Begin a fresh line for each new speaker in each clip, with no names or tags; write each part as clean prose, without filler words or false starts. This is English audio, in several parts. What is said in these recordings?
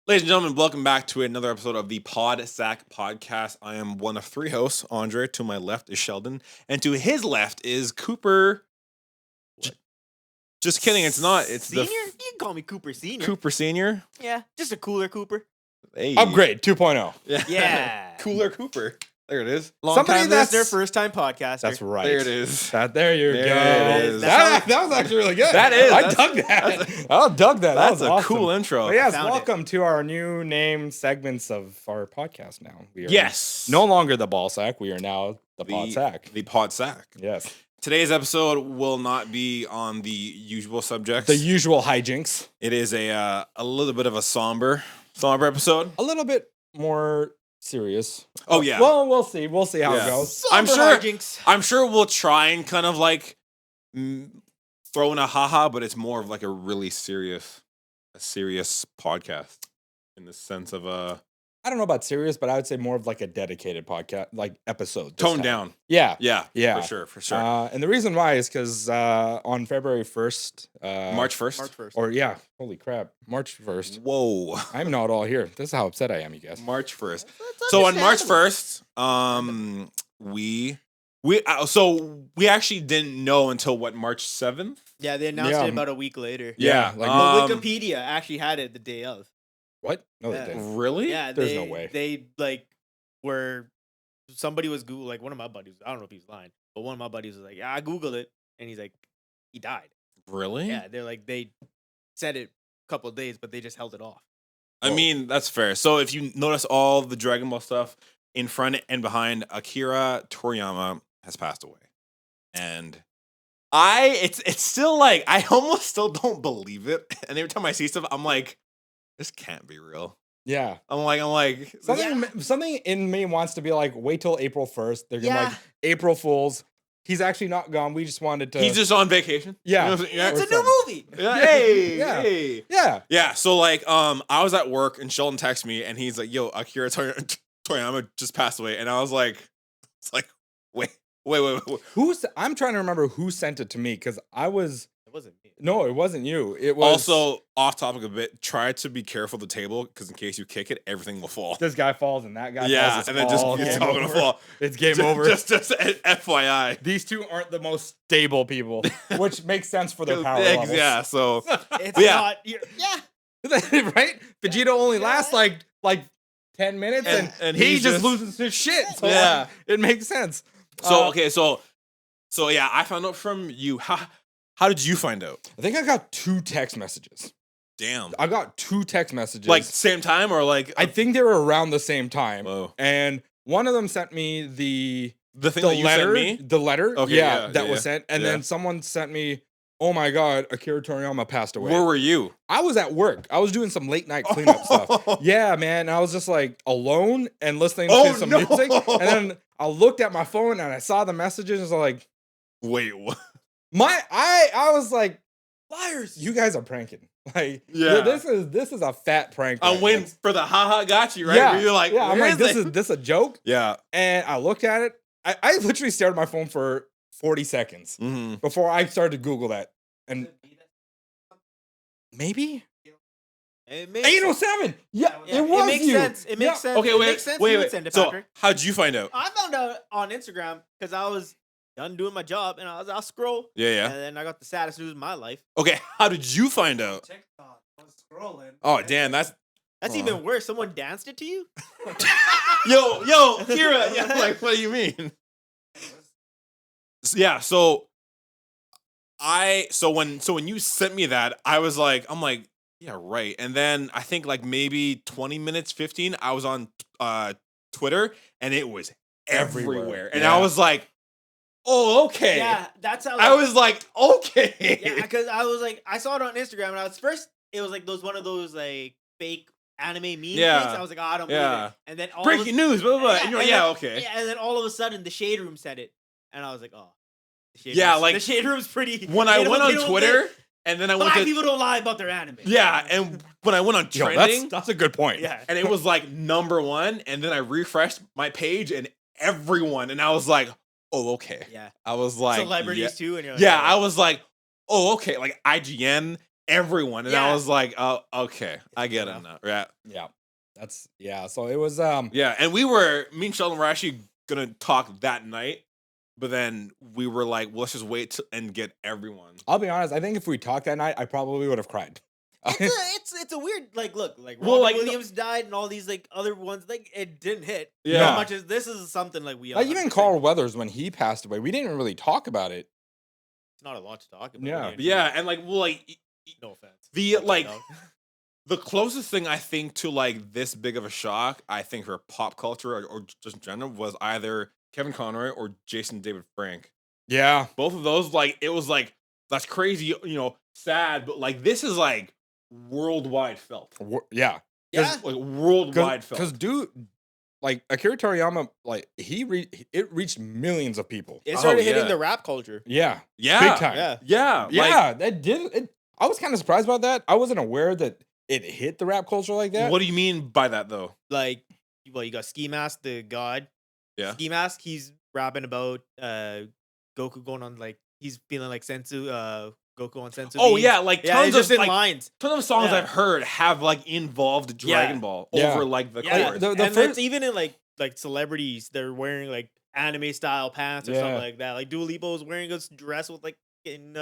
Ladies and gentlemen, welcome back to another episode of the Pod Sack Podcast. I am one of three hosts, Andre. To my left is Sheldon, and to his left is Cooper. What? Just kidding, it's not. It's
Senior? You can call me Cooper Senior.
Cooper Senior.
Yeah, just a cooler Cooper.
Hey.
Upgrade 2.0.
Yeah.
Cooler Cooper. There it is.
Long
Somebody
time
that's-
listener, first time podcaster.
That's right.
There it is.
There you go.
There it is.
That was actually really good.
That is.
I dug that. I dug that.
That's
That was
a
awesome.
cool intro.
But yes,
Found
welcome to our new name segments of our podcast now. We are
Yes.
no longer the ball sack. We are now the pod sack.
The Pod Sack.
Yes.
Today's episode will not be on the usual subjects.
The usual hijinks.
It is a little bit of a somber episode.
A little bit more serious.
Oh yeah.
Well, we'll see. We'll see how
Yeah.
it goes.
I'm
Somber
sure-
hijinks.
I'm sure we'll try and kind of like throw in a haha, but it's more of like a serious podcast in the sense of
I don't know about serious, but I would say more of like a dedicated podcast, like episode. this
toned
time.
down.
Yeah.
Yeah,
Yeah.
for sure.
And the reason why is because on February 1st,
March 1st.
March 1st.
or yeah, holy crap, March 1st.
Whoa.
I'm not all here. This is how upset I am, you guys.
March 1st.
That's
So on March
understandable.
1st, we actually didn't know until what, March 7th?
Yeah, they announced
Yeah.
it about a week later.
Yeah, like-
But Wikipedia actually had it the day of.
What? No,
Yeah.
they didn't.
Really?
Yeah,
There's no way.
They were somebody was Google, like one of my buddies. I don't know if he's lying, but one of my buddies was like, "Yeah, I googled it," and he's like, "He died."
Really?
Yeah, they're like they said it a couple of days, but they just held it off.
I mean, that's fair. So if you notice all the Dragon Ball stuff in front and behind, Akira Toriyama has passed away. And it's still like, I almost still don't believe it. And every time I see stuff, I'm like, this can't be real.
Yeah.
I'm like,
Something in me wants to be like, wait till April 1st. They're gonna be
Yeah.
like, April Fools. He's actually not gone. We just wanted to.
he's just on vacation.
Yeah.
You know what I'm saying?
It's
or
a new
something.
movie.
Yeah. Hey,
Yeah.
hey.
Yeah.
Yeah, so like, I was at work and Sheldon texted me and he's like, "Yo, Akira Toriyama just passed away," and I was like, "It's like, wait."
I'm trying to remember who sent it to me because I was.
It wasn't me.
No, it wasn't you. It was
Also, off topic a bit, try to be careful of the table because in case you kick it, everything will fall.
this guy falls and that guy
Yeah,
falls.
and then just it's
game
all gonna
over.
fall.
It's game
Just-
over.
Just FYI.
These two aren't the most stable people, which makes sense for their power levels.
Yeah, so
It's
Yeah.
not. Yeah.
Right? Vegeta only lasts like 10 minutes and he
he's
just loses his shit. So
Yeah.
like, it makes sense.
okay, so yeah, I found out from you. How did you find out?
I think I got 2 text messages.
Damn.
I got 2 text messages.
Like same time or like
I think they were around the same time.
Whoa.
And one of them sent me the
the thing that you
letter,
sent me?
the letter,
Okay,
yeah,
yeah,
that
yeah,
was sent, and
yeah.
then someone sent me, "Oh my God, Akira Toriyama passed away."
Where were you?
I was at work. I was doing some late night cleanup stuff. Yeah, man. I was just like alone and listening
Oh,
to some
no.
music, and then I looked at my phone and I saw the messages. And I was like,
Wait, what?
I was like, liars! You guys are pranking. Like,
Yeah.
this is a fat prank.
I'm
right
waiting
now.
for the haha got you, right?
Yeah,
Where you're like,
yeah. I'm
where
like,
is
this
it?
is a joke.
Yeah.
And I looked at it. I literally stared at my phone for 40 seconds
Mm-hmm.
before I started to Google that. And maybe
It makes
807. Yeah,
Yeah,
it was
makes
you.
sense. It makes
Yeah.
sense.
Okay,
It
wait,
makes sense.
wait,
You would
wait.
send it,
So,
Patrick.
how'd you find out?
I found out on Instagram because I was done doing my job and I'll scroll.
Yeah, yeah.
And then I got the saddest news of my life.
Okay, how did you find out?
TikTok. I was scrolling.
Oh, damn, that's
That's
Aw.
even worse. Someone danced it to you?
yo, Kira. Yeah, like, what do you mean? Yeah, so when you sent me that, I'm like, yeah, right. And then I think like maybe 20 minutes, 15, I was on Twitter and it was everywhere. And I
Yeah.
was like, oh, okay.
Yeah, that's how.
I was like, okay.
Yeah, because I was like, I saw it on Instagram and I was first. It was like one of those like fake anime meme
Yeah.
things. I was like, oh, I don't believe
Yeah.
it. And then
Breaking news, blah, blah, blah.
Yeah,
And you're like,
and
yeah,
then-
okay.
Yeah, and then all of a sudden the Shade Room said it, and I was like, oh. The Shade
Yeah,
Room's-
like,
the Shade Room's pretty.
When I
they don't-
went
they
on
don't-
Twitter and then I went
Black
to
people don't lie about their anime.
yeah, and when I went on
Yo,
trending,
that's a good point.
Yeah.
and it was like #1, and then I refreshed my page and everyone, and I was like, oh, okay.
Yeah.
I was like,
Celebrities
yeah.
too, and you're like,
Yeah,
oh.
I was like, oh, okay. Like IGN everyone, and I
Yeah.
was like, oh, okay, I get it
enough.
now. Yeah,
Yeah. So it was
yeah. And me and Sheldon were actually gonna talk that night, but then we were like, well, let's just wait and get everyone.
I'll be honest, I think if we talked that night, I probably would have cried.
It's a weird look like
Well,
Robin
like, no-
Williams died and all these like other ones like it didn't hit
Yeah.
as much as this is something like we all
Like even
understand.
Carl Weathers when he passed away, we didn't really talk about it.
It's not a lot to talk about.
Yeah.
Yeah, and like, well, like
No offense.
the
Okay,
like
no.
the closest thing I think to like this big of a shock, I think for pop culture or just in general, was either Kevin Conroy or Jason David Frank.
Yeah.
Both of those, like, it was like that's crazy, sad, but like this is like worldwide felt.
Yeah.
Yeah.
Like worldwide felt.
Because dude, like Akira Toriyama, like it reached millions of people.
It started hitting
yeah.
the rap culture.
Yeah.
Yeah.
Big time.
Yeah.
Yeah. Like,
Yeah. That did it. I was kind of surprised about that. I wasn't aware that it hit the rap culture like that.
what do you mean by that though?
Like, well, you got Ski Mask, the god.
Yeah.
Ski Mask, he's rapping about Goku going on like he's feeling like Sensu, Goku on Sensu.
Oh
beans.
yeah, like
Yeah,
tons
it's just
of
in
like
lines.
tons of songs
Yeah.
I've heard have like involved Dragon
Yeah.
Ball
Yeah.
over like the
Yeah,
chorus.
the
and
first-
it's even in like celebrities, they're wearing like anime style pants or
Yeah.
something like that. Like Dua Lipa was wearing a dress with like in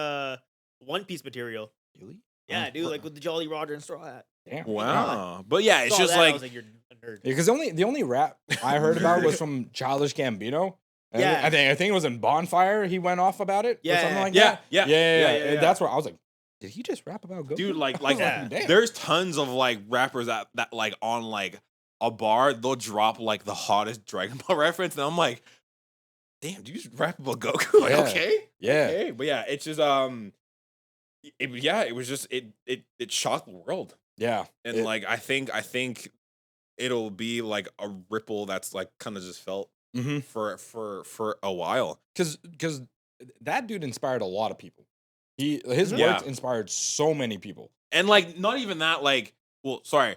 One Piece material.
Really?
Yeah,
Oh,
dude, like with the Jolly Roger and straw hat.
Damn.
Wow. But yeah, it's
Saw
just
that, I
like
was like, you're a nerd.
Because the only rap I heard about was from Childish Gambino. And
Yeah.
I think it was in Bonfire. He went off about it. Or
Yeah.
something like
yeah,
that.
yeah,
Yeah.
yeah.
That's where I was like, did he just rap about Goku?
Dude, like
I was
Yeah.
damn.
there's tons of like rappers that like on like a bar, they'll drop like the hottest Dragon Ball reference, and I'm like, damn, do you just rap about Goku? Like,
Yeah.
okay.
Yeah.
Okay. But yeah, it's just it was just it shocked the world.
Yeah.
And
It-
like I think it'll be like a ripple that's like kind of just felt
Mhm.
for a while.
Because that dude inspired a lot of people. His
Yeah.
work inspired so many people.
And like not even that, like, well, sorry.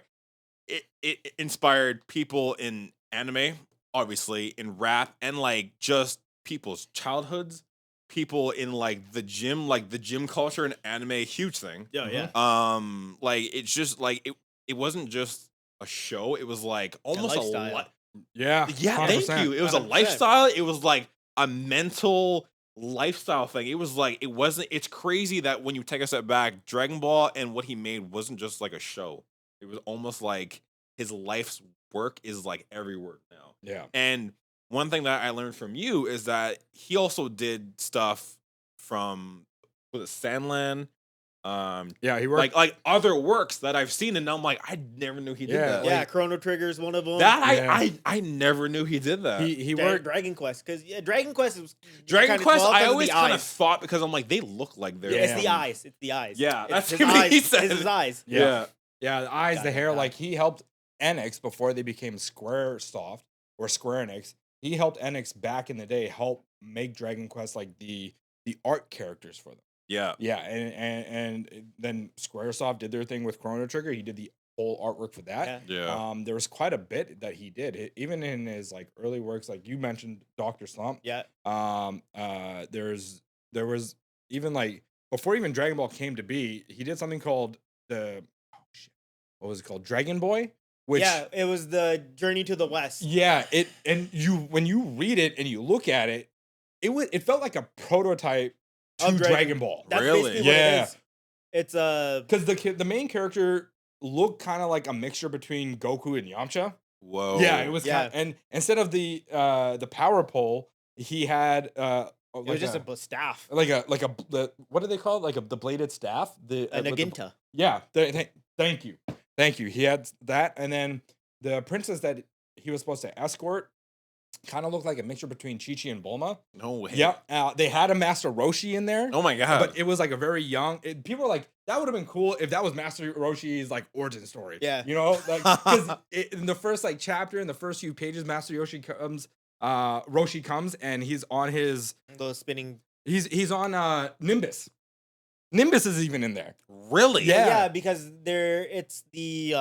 It inspired people in anime, obviously, in rap, and like just people's childhoods, people in like the gym culture and anime, huge thing.
Yeah, yeah.
Like it's just like it wasn't just a show, it was like almost a
lifestyle.
lot.
Yeah.
Yeah, thank
100%.
you. It was a
100%.
lifestyle. It was like a mental lifestyle thing. It was like it's crazy that when you take a step back, Dragon Ball and what he made wasn't just like a show. It was almost like his life's work is like every work now.
Yeah.
And one thing that I learned from you is that he also did stuff from was it Sandland?
Yeah. He worked.
Like other works that I've seen, and I'm like, I never knew he did
Yeah,
that.
Yeah,
Like,
Chrono Trigger's one of them.
that
Yeah.
I never knew he did that.
he worked.
Dragon Quest, because Dragon Quest was
Dragon
kinda
Quest,
12
I
'cause of
always
the
kind of
eyes.
thought because I'm like, they look like they're.
Yeah, it's the
Yeah.
eyes. It's the eyes.
Yeah,
It's
that's
his
what
eyes.
he said.
It's his eyes.
Yeah. Yeah, the eyes, the
Goddamn
hair,
guy.
like he helped Enix before they became Square Enix. He helped Enix back in the day help make Dragon Quest like the art characters for them.
Yeah.
Yeah, and then Squaresoft did their thing with Chrono Trigger. He did the whole artwork for that.
Yeah.
Yeah.
There was quite a bit that he did, even in his like early works, like you mentioned, Doctor Slump.
Yeah.
There was even like before even Dragon Ball came to be, he did something called what was it called, Dragon Boy? Which
Yeah, it was the Journey to the West.
yeah, when you read it and you look at it, it felt like a prototype to
Of Dragon-
Dragon Ball.
That's
Really?
basically what
Yeah.
it is. It's
Because the main character looked kind of like a mixture between Goku and Yamcha.
Whoa.
Yeah, it was
Yeah.
and instead of the power pole, he had
it was just a staff.
what do they call it? Like the bladed staff? The
A
with the-
Naginta.
yeah, thank you. He had that, and then the princess that he was supposed to escort kind of looked like a mixture between Chi-Chi and Bulma.
No way.
Yep. They had a Master Roshi in there.
Oh my god.
But it was like a very young. People were like, that would have been cool if that was Master Roshi's like origin story.
Yeah.
You know, like because in the first like chapter, in the first few pages, Master Roshi comes and he's on his
Those spinning.
he's on Nimbus. Nimbus is even in there.
really?
Yeah.
Yeah, because it's the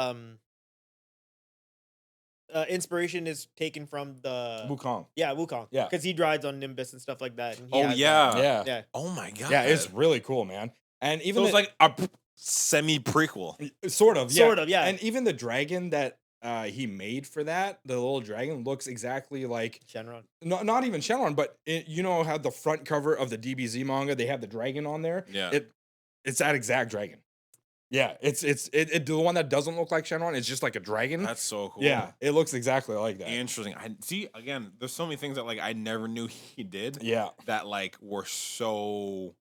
inspiration is taken from the
Wukong.
Wukong.
Yeah.
Because he rides on Nimbus and stuff like that. And he
Oh
has
yeah.
Yeah.
Yeah.
Oh my god.
Yeah, it's really cool, man. And even
So it's
the-
like semi prequel.
Sort of, yeah.
Sort of, yeah.
And even the dragon that he made for that, the little dragon, looks exactly like
Shenron.
not even Shenron, but you know how the front cover of the DBZ manga they have the dragon on there.
Yeah.
It's that exact dragon. Yeah, it's the one that doesn't look like Shenron. It's just like a dragon.
That's so cool.
Yeah, it looks exactly like that.
Interesting. I see. Again, there's so many things that like I never knew he did.
Yeah,
That like were so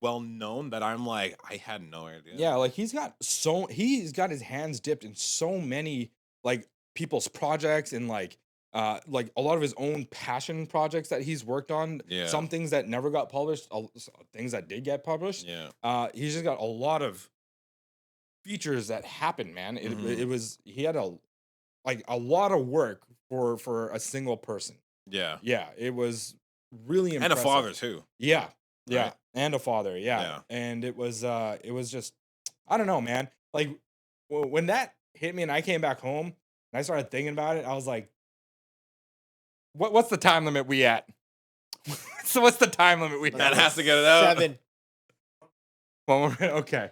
well known that I'm like I had no idea.
yeah. Like he's got his hands dipped in so many like people's projects and like a lot of his own passion projects that he's worked on.
Yeah.
Some things that never got published, things that did get published.
Yeah.
He's just got a lot of features that happened, man. He had a lot of work for a single person.
Yeah.
Yeah, it was really
And
impressive.
a father too.
Yeah, yeah,
Right?
and a father. Yeah.
Yeah.
And it was just, I don't know, man. Like when that hit me and I came back home and I started thinking about it, I was like, what's the time limit we at? So what's the time limit we
That
at?
has to get it out.
7.
One more minute? Okay.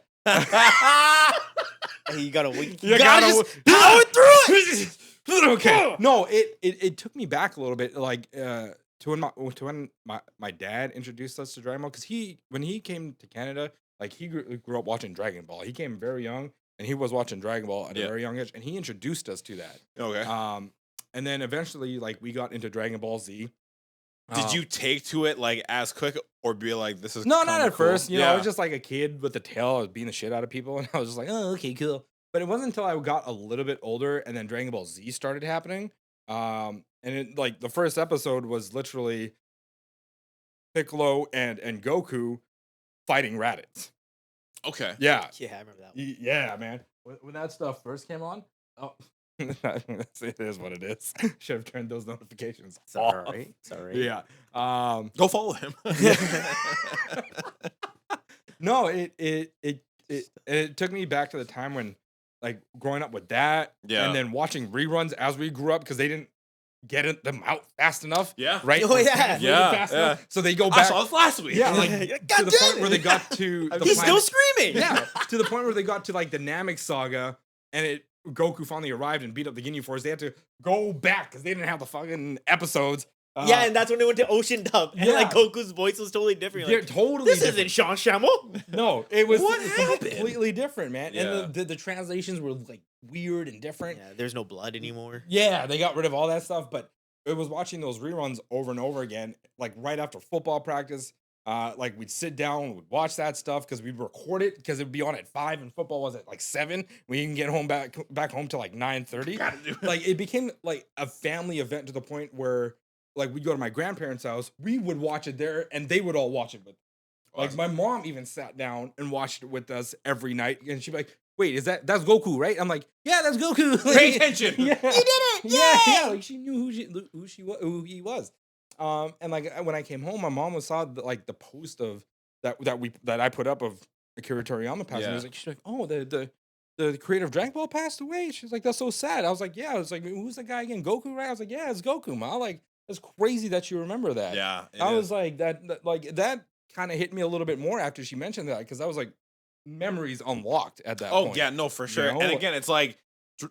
Hey, you gotta wait.
You
gotta
gotta
just power through it.
Okay. No, it took me back a little bit, like to when my dad introduced us to Dragon Ball, because when he came to Canada, like he grew up watching Dragon Ball. He came very young, and he was watching Dragon Ball at a very young age, and he introduced us to that.
Okay.
And then eventually, like we got into Dragon Ball Z.
Did you take to it like as quick or be like this is
No, not
kinda
at
cool?
first. You know, I
Yeah.
was just like a kid with a tail. I was beating the shit out of people, and I was just like, oh, okay, cool. But it wasn't until I got a little bit older, and then Dragon Ball Z started happening. And it, like the first episode was literally Piccolo and Goku fighting Raditz.
Okay.
Yeah,
Yeah, I remember that one.
yeah, man. When that stuff first came on, oh, it is what it is. Should have turned those notifications
It's
off.
alright. It's alright.
Yeah.
Go follow him.
No, it took me back to the time when, like, growing up with that,
Yeah.
and then watching reruns as we grew up because they didn't get them out fast enough,
Yeah.
right?
Oh,
Or
yeah.
translated
Yeah,
fast
yeah.
enough. So they go
I
back,
saw this last week.
yeah, like
God
to the
damn
point where
it.
they got to the
He's still
planet-
screaming.
yeah, to the point where they got to like the Namek saga, and Goku finally arrived and beat up the Ginyu Force. They had to go back because they didn't have the fucking episodes.
Yeah, and that's when they went to Ocean Dub, and like
yeah.
Goku's voice was totally different. You're
they're
like,
totally
this
different.
isn't Sean Shammo.
No, it was
What
completely different, man.
Yeah.
And the translations were like weird and different.
Yeah, there's no blood anymore.
Yeah, they got rid of all that stuff, but it was watching those reruns over and over again, like right after football practice. Like we'd sit down, we'd watch that stuff because we'd record it because it'd be on at 5 and football was at like 7. We didn't get home back home till like 9:30. Like it became like a family event to the point where like we'd go to my grandparents' house, we would watch it there, and they would all watch it with. Like
Awesome.
my mom even sat down and watched it with us every night, and she'd be like, "Wait, that's Goku, right?" I'm like, "Yeah, that's Goku."
Pay attention.
Yeah.
You did it!
Yeah, yeah. Like she knew who he was. And like when I came home, my mom saw the post of that I put up of Akira Toriyama passing.
Yeah.
She was like, "Oh, the creator of Dragon Ball passed away." She's like, "That's so sad." I was like, "Yeah." I was like, "Who's the guy again? Goku, right?" I was like, "Yeah, it's Goku, ma." Like, that's crazy that you remember that.
Yeah. it
I
is.
was like that kind of hit me a little bit more after she mentioned that because I was like memories unlocked at that
Oh
point.
yeah, no, for sure.
know?
And again, it's like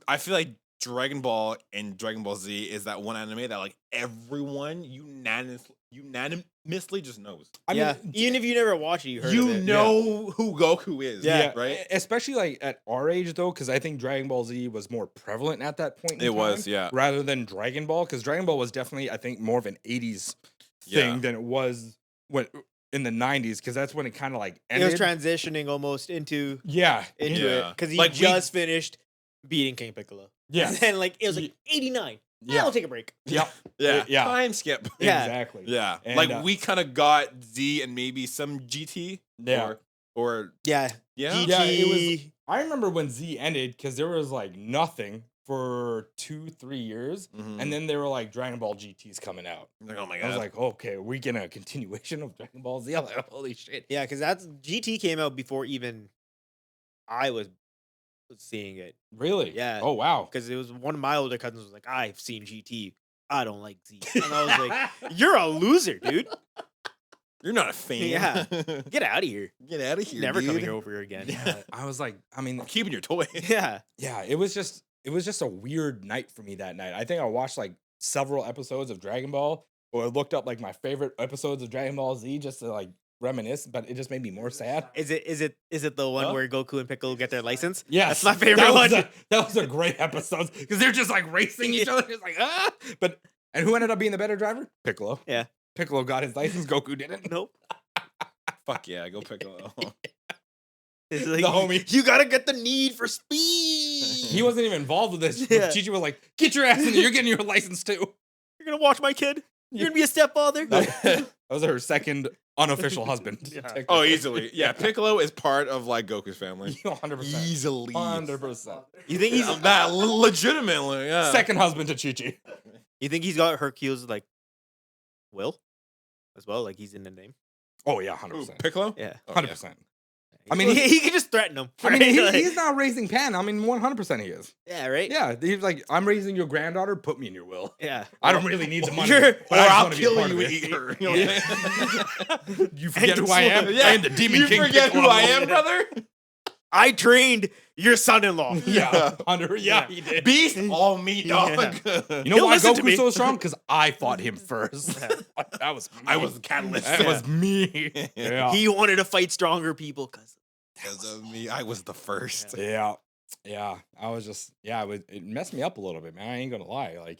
I feel like Dragon Ball and Dragon Ball Z is that one anime that like everyone unanimously just knows.
I
Yeah,
mean,
even if you never watch it, you heard
You
of it.
know who Goku is,
Yeah.
right?
Especially like at our age though, because I think Dragon Ball Z was more prevalent at that point.
It was, yeah.
rather than Dragon Ball, because Dragon Ball was definitely, I think, more of an '80s thing
Yeah.
than it was when in the '90s, because that's when it kind of like
It
ended.
was transitioning almost into
yeah,
it
Yeah.
because he
Like, we-
just finished beating King Piccolo.
yeah,
And then like it was like 89.
yeah,
I'll take a break.
yeah,
Yeah.
Yeah.
Time skip.
Yeah.
exactly.
Yeah.
And,
like we kind of got Z and maybe some GT.
Yeah.
Or
Yeah.
yeah.
GT.
Yeah, it was- I remember when Z ended because there was like nothing for 2-3 years,
Mhm.
and then there were like Dragon Ball GTs coming out.
Like, oh my
I
god.
was like, okay, are we getting a continuation of Dragon Ball Z? I'm like, holy shit.
Yeah, because that's GT came out before even I was seeing it.
Really?
Yeah.
Oh, wow.
Because it was one of my older cousins was like, I've seen GT. I don't like Z. And I was like, you're a loser, dude.
You're not a fan.
Yeah. Get out of here.
Get out of here.
Never
dude.
coming over again.
Yeah, I was like, I mean,
I'm keeping your toy.
Yeah.
yeah, it was just a weird night for me that night. I think I watched like several episodes of Dragon Ball, or I looked up like my favorite episodes of Dragon Ball Z just to like reminisce, but it just made me more sad.
Is it the one
Huh?
where Goku and Piccolo get their license?
Yes,
That's my favorite one.
That was a great episode because they're just like racing each other. It's like but and who ended up being the better driver? Piccolo.
Yeah.
Piccolo got his license. Goku didn't.
Nope.
Fuck yeah, go Piccolo.
It's like,
The homie.
You gotta get the need for speed.
He wasn't even involved with this.
Yeah.
Chichi was like, "Get your ass in there! You're getting your license too."
You're gonna watch my kid. You're gonna be a stepfather.
That was her second unofficial husband.
Yeah.
Oh, easily. Yeah, Piccolo is part of like Goku's family.
100%.
Easily.
100%.
You think he's
That legitimately, yeah.
Second husband to Chi-Chi.
You think he's got Hercules like Will as well? Like he's in the name.
Oh yeah,
Who,
100%.
Piccolo?
Yeah.
Oh,
100%.
I
mean,
he can just threaten him.
I mean,
right? Like-
he's not raising Pan. I mean, 100% he is.
yeah, right.
Yeah, he's like, I'm raising your granddaughter. Put me in your will.
Yeah.
I don't really need the money,
You're-
but
Or
I just
I'll
wanna be a
kill
part
you
of
and
it.
eat her. You know?
You forget
And
who I am?
Yeah.
I am the Demon
You
King.
forget who
Piccolo.
I am, brother?
I trained your son-in-law.
Yeah, yeah, he did.
Beast, all me, dog.
You know
He'll
why
listen to me.
Goku's so strong? Because I fought him first. That was me.
I was the catalyst.
That was me. Yeah.
He wanted to fight stronger people because
Because of me, I was the first.
Yeah. Yeah. I was just, it messed me up a little bit, man. I ain't gonna lie. Like,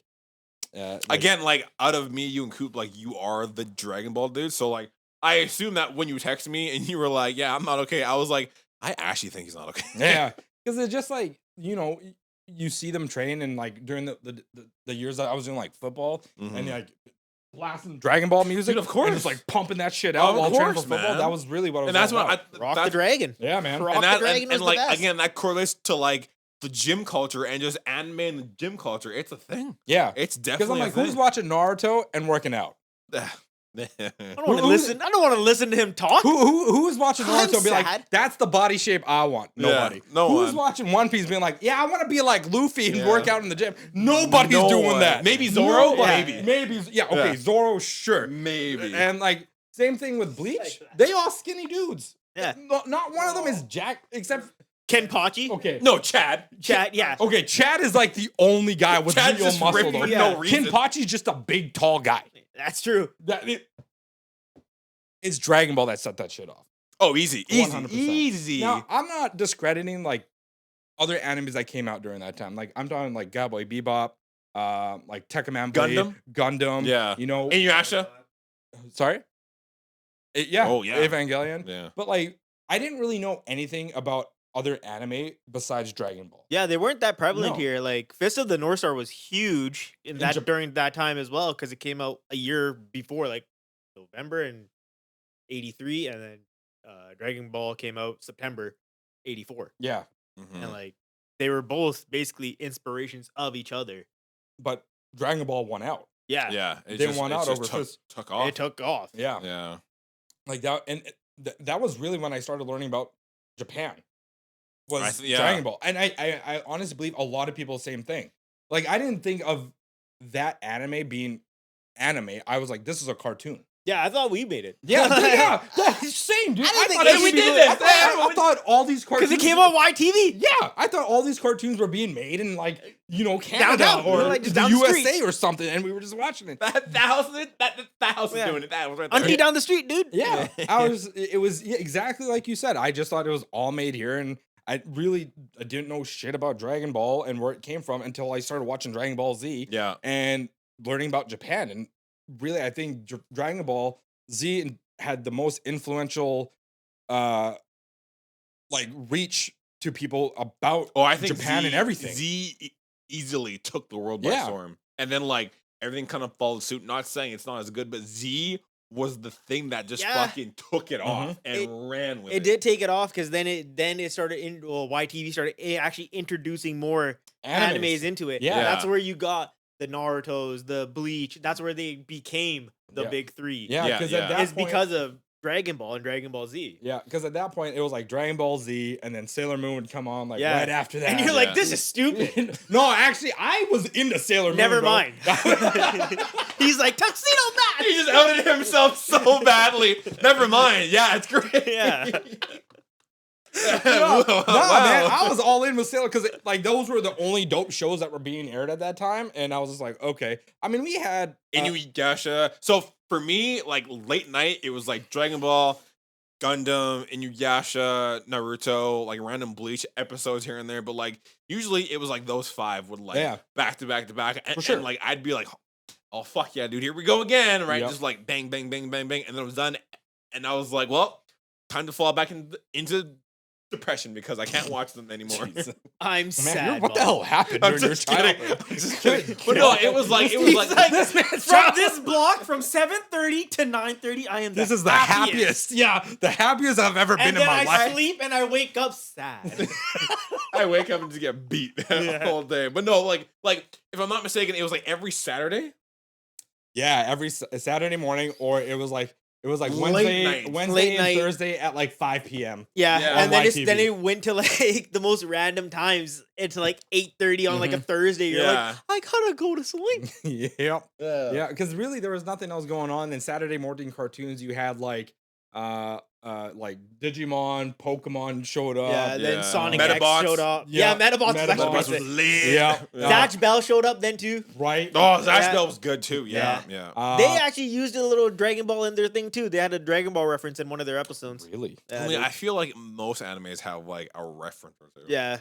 Again, like out of me, you and Coop, like you are the Dragon Ball dude. So like, I assume that when you texted me and you were like, "Yeah, I'm not okay," I was like, I actually think he's not okay.
yeah. Because it's just like, you see them train and like during the years that I was doing like football
Mhm.
and like blasting Dragon Ball music.
Dude, of course.
And just like pumping that shit out
Of
while training for
course,
football.
man.
That was really what I was
and that's
all
what
about.
Rock the
that's,
Dragon.
Yeah, man.
Rock
and
the
that
Dragon
and
was the
like
best.
again that correlates to like the gym culture and just anime and the gym culture. It's a thing.
Yeah.
It's
Because
definitely
I'm like,
a
who's watching Naruto and working out?
thing.
I don't want to listen. I don't want to listen to him talk.
Who's watching
I'm
Naruto and be
sad.
like, that's the body shape I want?
Yeah,
Nobody.
no
Who's
one.
watching One Piece being like, yeah, I want to be like Luffy and
Yeah.
work out in the gym? Nobody's
No
doing
one.
that.
Maybe Zoro?
Nobody.
Yeah.
Maybe. Yeah, okay,
Yeah.
Zoro, sure.
Maybe.
And like, same thing with Bleach. They all skinny dudes.
Yeah.
Not one of them is Jack, except,
Kenpachi.
okay.
no, Chad.
Chat. Yeah.
Okay, Chad is like the only guy with
Chad's
real
just
muscle.
ripped
Though.
for
Yeah.
no reason.
Kenpachi's just a big, tall guy.
That's true.
It's Dragon Ball that set that shit off.
Oh, easy, easy,
100%.
easy.
Now, I'm not discrediting like other animes that came out during that time. Like I'm talking like Cowboy Bebop, like Tekkaman Blade, Gundam.
Yeah. Inuyasha.
Sorry. Yeah.
Oh, yeah.
Evangelion.
Yeah.
But like, I didn't really know anything about other anime besides Dragon Ball.
Yeah, they weren't that prevalent
No.
here. Like Fist of the North Star was huge in that
Jap-
during that time as well because it came out a year before, like November in '83, and then Dragon Ball came out September '84,
Yeah.
Mhm.
and like they were both basically inspirations of each other.
But Dragon Ball won out.
Yeah,
Yeah,
They won out over
took,
Fist.
took off.
it took off.
Yeah.
Yeah,
Like that, and that was really when I started learning about Japan. Was
yeah.
Dragon Ball, and I honestly believe a lot of people same thing. Like I didn't think of that anime being anime. I was like, this is a cartoon.
Yeah, I thought we made it.
Yeah, same, dude.
I didn't think
thought
it
we
should be
did
like-
this. I thought all these cartoons
because it came on YTV.
Yeah, I thought all these cartoons were being made in like Canada
Downtown,
or
like, just
the
down the
USA
street.
or something, and we were just watching it.
that house is
Yeah.
doing it. That was right there.
Auntie down the street, dude.
Yeah, it was exactly like you said. I just thought it was all made here, and I didn't know shit about Dragon Ball and where it came from until I started watching Dragon Ball Z
Yeah,
and learning about Japan. And really, I think Dragon Ball Z had the most influential, reach to people about
I think
Japan and everything.
Z easily took the world by
Yeah.
storm, and then like everything kind of followed suit. Not saying it's not as good, but Z was the thing that just
Yeah.
fucking took it off and ran with it.
It did take it off because then it started YTV started actually introducing more animes into it.
Yeah.
That's where you got the Naruto's, the Bleach. That's where they became the
Yeah.
big three.
Yeah,
Yeah,
because
yeah.
at that
It's
point,
because of Dragon Ball and Dragon Ball Z.
Yeah, because at that point it was like Dragon Ball Z, and then Sailor Moon would come on like
Yeah.
right after that.
And you're
Yeah.
like, this is stupid.
No, actually, I was into Sailor Moon.
Never
bro.
mind. He's like, Tuxedo Mask!
He just outed himself so badly. Never mind. Yeah, it's great.
Yeah.
No,
Wow.
man, I was all in with Sailor because like those were the only dope shows that were being aired at that time, and I was just like, okay. I mean, we had
Inuyasha. So for me, like late night, it was like Dragon Ball, Gundam, Inuyasha, Naruto, like random Bleach episodes here and there. But like usually it was like those 5 would like
Yeah.
back to back to back. And,
For sure.
and like I'd be like, oh fuck yeah, dude, here we go again, right?
Yep.
Just like bang, bang, bang, bang, bang, and then it was done. And I was like, well, time to fall back into depression because I can't watch them anymore.
Jeez.
I'm
Man,
sad.
what the
Mom.
hell happened
I'm
during your
just kidding.
childhood?
I'm just kidding. But no, it was like
He's like,
this man's
From this block, from 7:30 to 9:30, I am
This
the
is the happiest. Yeah, the happiest I've ever been
And
in
then
my
I
life.
sleep and I wake up sad.
I wake up and just get beat all day. But no, like if I'm not mistaken, it was like every Saturday.
Yeah, every Saturday morning, or it was like
Late
Wednesday,
night.
Wednesday
Late
and
night.
Thursday at like 5 p.m.
Yeah,
Yeah.
and
On
then
YTV.
then it went to like the most random times. It's like 8:30 on like a Thursday. You're
Yeah.
like, I gotta go to sleep.
Yep. Yeah, because really there was nothing else going on. Then Saturday morning cartoons, you had like Digimon, Pokemon showed up.
Yeah, then
yeah.
Sonic
Metabots.
X showed up.
Yeah,
Yeah, Metabots was
Metabots
actually
Metabots was
pretty sick.
lit.
Yeah.
Zatch Bell showed up then too.
Right.
Oh, Zash
Yeah.
Bell was good too. Yeah, yeah.
They actually used a little Dragon Ball in their thing too. They had a Dragon Ball reference in one of their episodes.
Really
Yeah,
Only
they-
I feel like most animes have like a reference or two.
yeah,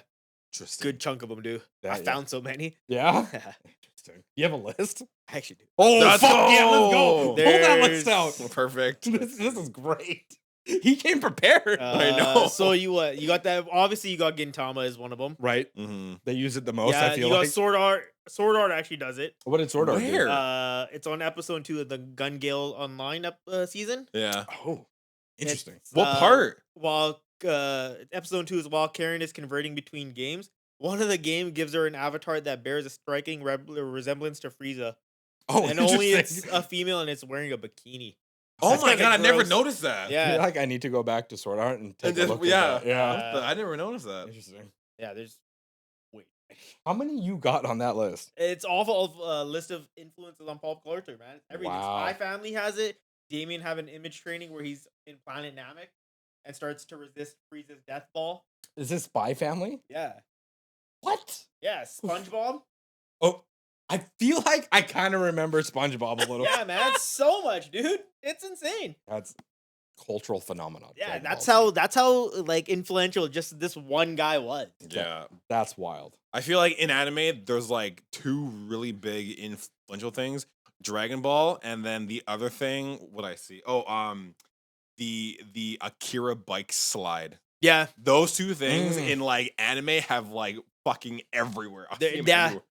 interesting.
good chunk of them do.
Yeah,
I
yeah.
found so many.
Yeah. Interesting. You have a list?
I actually do.
Oh,
Let's
fuck yeah, let's go.
go.
Pull that list
There's-
out.
Perfect.
This is great. He came prepared.
I know.
So you what? You got that? Obviously, you got Gintama as one of them.
Right.
Mm-hmm.
They use it the most,
yeah,
I feel
you got
like.
Sword Art. Sword Art actually does it.
What did Sword Art do?
Where?
It's on episode 2 of the Gun Gale Online season.
Yeah.
Oh, interesting.
It's,
What part?
While episode 2 is while Karen is converting between games. One of the game gives her an avatar that bears a striking resemblance to Frieza,
Oh,
and only it's
interesting.
a female and it's wearing a bikini.
Oh
That's
my
kinda
god, I never
gross.
noticed that.
I
Yeah,
feel like I need to go back to Sword Art and take
And
a
just-
look at
yeah.
that. Yeah.
Uh,
I never noticed that.
Interesting.
yeah. There's wait.
How many you got on that list?
It's awful of a list of influences on pop culture, man. Everything.
Wow.
Spy Family has it. Damien have an image training where he's in Planet Namek and starts to resist Frieza's death ball.
Is this Spy Family?
Yeah.
What?
Yeah, SpongeBob.
Oh, I feel like I kind of remember SpongeBob a little.
Yeah, man, it's so much, dude. It's insane.
That's cultural phenomenon.
Yeah,
Dragon
that's
Ball Z.
that's how like influential just this one guy was.
Yeah.
That's wild.
I feel like in anime, there's like 2 really big influential things: Dragon Ball, and then the other thing. What I see? Oh, the Akira bike slide.
Yeah,
Those 2 things
Mm.
in like anime have like fucking everywhere. I
They're-
see 'em
yeah.
everywhere.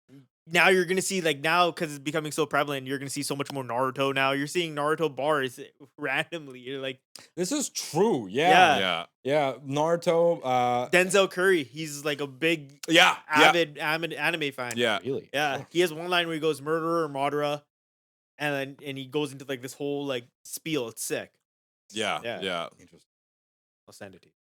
now you're gonna see like now because it's becoming so prevalent. You're gonna see so much more Naruto now. You're seeing Naruto bars randomly. You're like
This is true.
Yeah.
Yeah. Yeah. Naruto.
Denzel Curry. He's like a big
Yeah.
avid anime fan.
Yeah.
Really?
Yeah, he has one line where he goes murderer or Madara, and he goes into like this whole like spiel. It's sick.
Yeah.
Yeah.
Yeah.
Interesting.
I'll send it to you.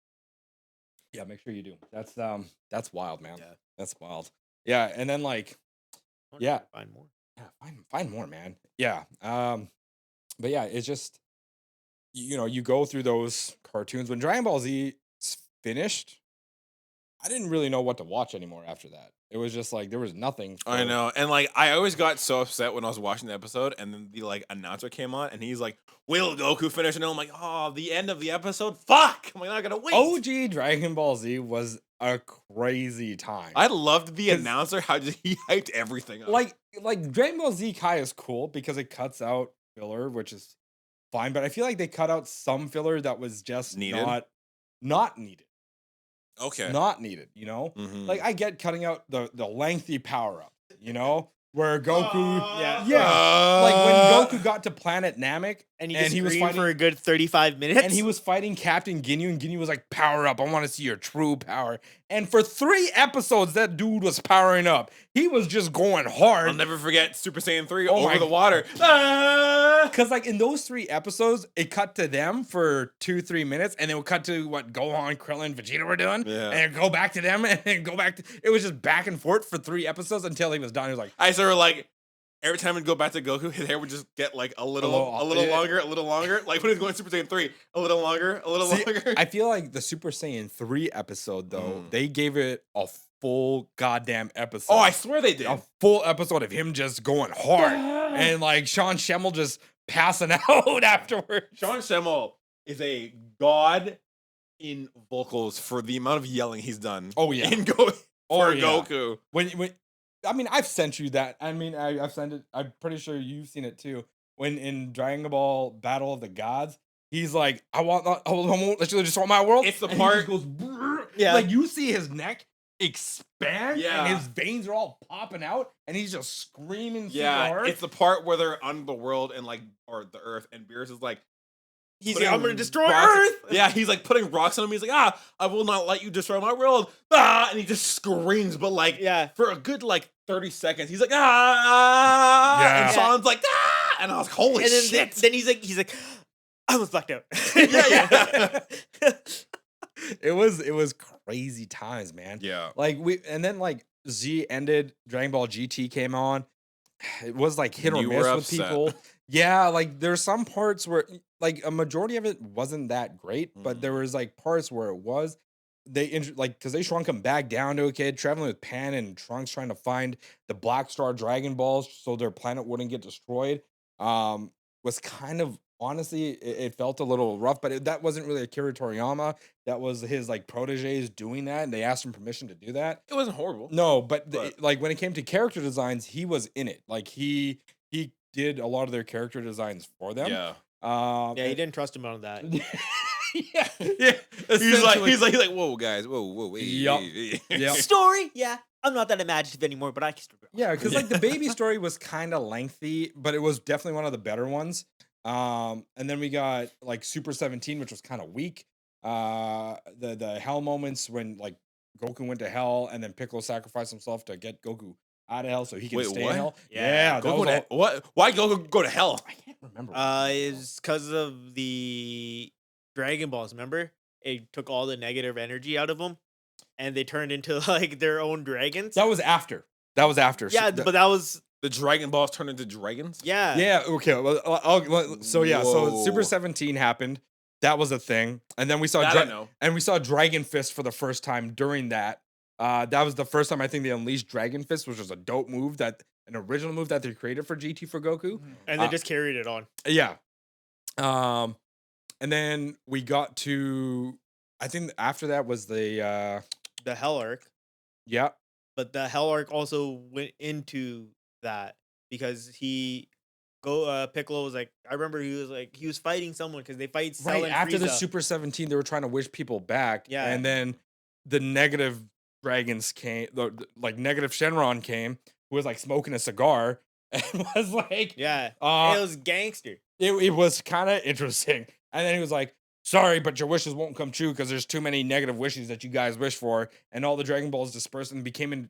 Yeah, make sure you do. That's wild, man.
Yeah.
That's wild. Yeah, and then like
I wonder if
Yeah.
I can find more.
yeah, find more, man. Yeah. But yeah, it's just you go through those cartoons when Dragon Ball Z finished. I didn't really know what to watch anymore after that. It was just like there was nothing.
I
for-
know. And like I always got so upset when I was watching the episode and then the like announcer came on and he's like, "Will Goku finish?" And I'm like, "Oh, the end of the episode? Fuck. Am I not gonna wait?"
OG Dragon Ball Z was a crazy time.
I loved the
'Cause-
announcer how just he hyped everything up.
like Dragon Ball Z Kai is cool because it cuts out filler, which is fine. But I feel like they cut out some filler that was just
Needed?
not needed.
okay.
Not needed, you know?
Mhm.
Like I get cutting out the lengthy power up, you know, where Goku,
Yeah.
like when Goku got to Planet Namek
And he,
and he was
screamed
fighting
for a good 35 minutes.
and he was fighting Captain Ginyu, and Ginyu was like, "Power up! I want to see your true power." And for 3 episodes, that dude was powering up. he was just going
I'll
hard.
never forget Super Saiyan 3
Oh my-
over the water. Ah!
Because like in those 3 episodes, it cut to them for 2-3 minutes, and then it would cut to what Gohan, Krillin, Vegeta were doing,
Yeah.
and it'd go back to them, and then go back to. It was just back and forth for 3 episodes until he was done. He was like,
I sort of like every time it'd go back to Goku, his hair would just get like a little
yeah.
longer. Like when he was going Super Saiyan 3, a little longer.
See,
longer.
I feel like the Super Saiyan 3 episode though,
Mm.
they gave it a full goddamn episode.
Oh, I swear they did.
A full episode of him just going hard, and like Sean Schemmel just passing out afterwards.
Sean Schemmel is a god in vocals for the amount of yelling he's done.
Oh yeah.
in
Oh, yeah.
Goku.
When I mean, I've sent you that. I mean, I've sent it. I'm pretty sure you've seen it too. When in Dragon Ball Battle of the Gods, he's like, I won't let you destroy my world.
It's the
And he
part-
just goes, "Brrr."
Yeah.
Like you see his neck expand,
Yeah.
and his veins are all popping out, and he's just screaming super
Yeah,
hard.
it's the part where they're on the world and like or the Earth, and Beerus is like,
He's
putting
like, I'm gonna destroy
rocks-
Earth.
Yeah, he's like putting rocks on him. He's like, I will not let you destroy my world. Ah, and he just screams, but like
Yeah.
for a good like 30 seconds, he's like, ah,
Yeah.
and Sean's like, ah, and I was like, holy
And then,
shit.
then he's like, I almost blacked out.
Yeah.
it was crazy times, man.
Yeah.
Like and then like Z ended, Dragon Ball GT came on. It was like hit or
You
miss
were
with
upset.
people. Yeah, like there's some parts where like a majority of it wasn't that great, but there was like parts where it was. Like because they shrunk him back down to a kid traveling with Pan and Trunks trying to find the Black Star Dragon Balls so their planet wouldn't get destroyed. Was kind of honestly it felt a little rough, but that wasn't really Akira Toriyama. That was his like proteges doing that, and they asked him permission to do that.
It wasn't horrible.
No, but
But-
like when it came to character designs, he was in it. Like he did a lot of their character designs for them.
Yeah.
Yeah, he
and-
didn't trust him on that.
yeah,
He's like,
essentially.
whoa, guys, whoa, wait.
Yup. Yep.
Story, yeah. I'm not that imaginative anymore, but I can still go.
Yeah, because like the baby story was kind of lengthy, but it was definitely one of the better ones. And then we got like Super 17, which was kind of weak. The hell moments when like Goku went to hell, and then Piccolo sacrificed himself to get Goku out of hell so he can
Wait,
stay
what?
in hell.
Yeah,
that
Goku
was
to, what? Why Goku go to hell?
I can't remember.
Is because of the Dragon Balls, remember? It took all the negative energy out of them, and they turned into like their own dragons.
That was after. That was after.
Yeah, but that was
The Dragon Balls turned into dragons?
yeah.
Yeah. Okay. Well, so yeah. So
Whoa.
Super 17 happened. That was a thing, and then we saw
That I know.
and we saw Dragon Fist for the first time during that. That was the first time I think they unleashed Dragon Fist, which was a dope move an original move that they created for GT for Goku.
And they just carried it on.
Yeah. And then we got to I think after that was the
The Hell Arc,
yeah.
but the Hell Arc also went into that because Piccolo was like, I remember he was fighting someone because they fight Cell
Right
and
after the
Frieza.
Super 17, they were trying to wish people back.
Yeah.
And then the negative dragons came, like negative Shenron came, who was like smoking a cigar and was like,
Yeah,
uh,
it was gangster.
it was kind of interesting. And then he was like, sorry, but your wishes won't come true because there's too many negative wishes that you guys wish for. And all the Dragon Balls dispersed and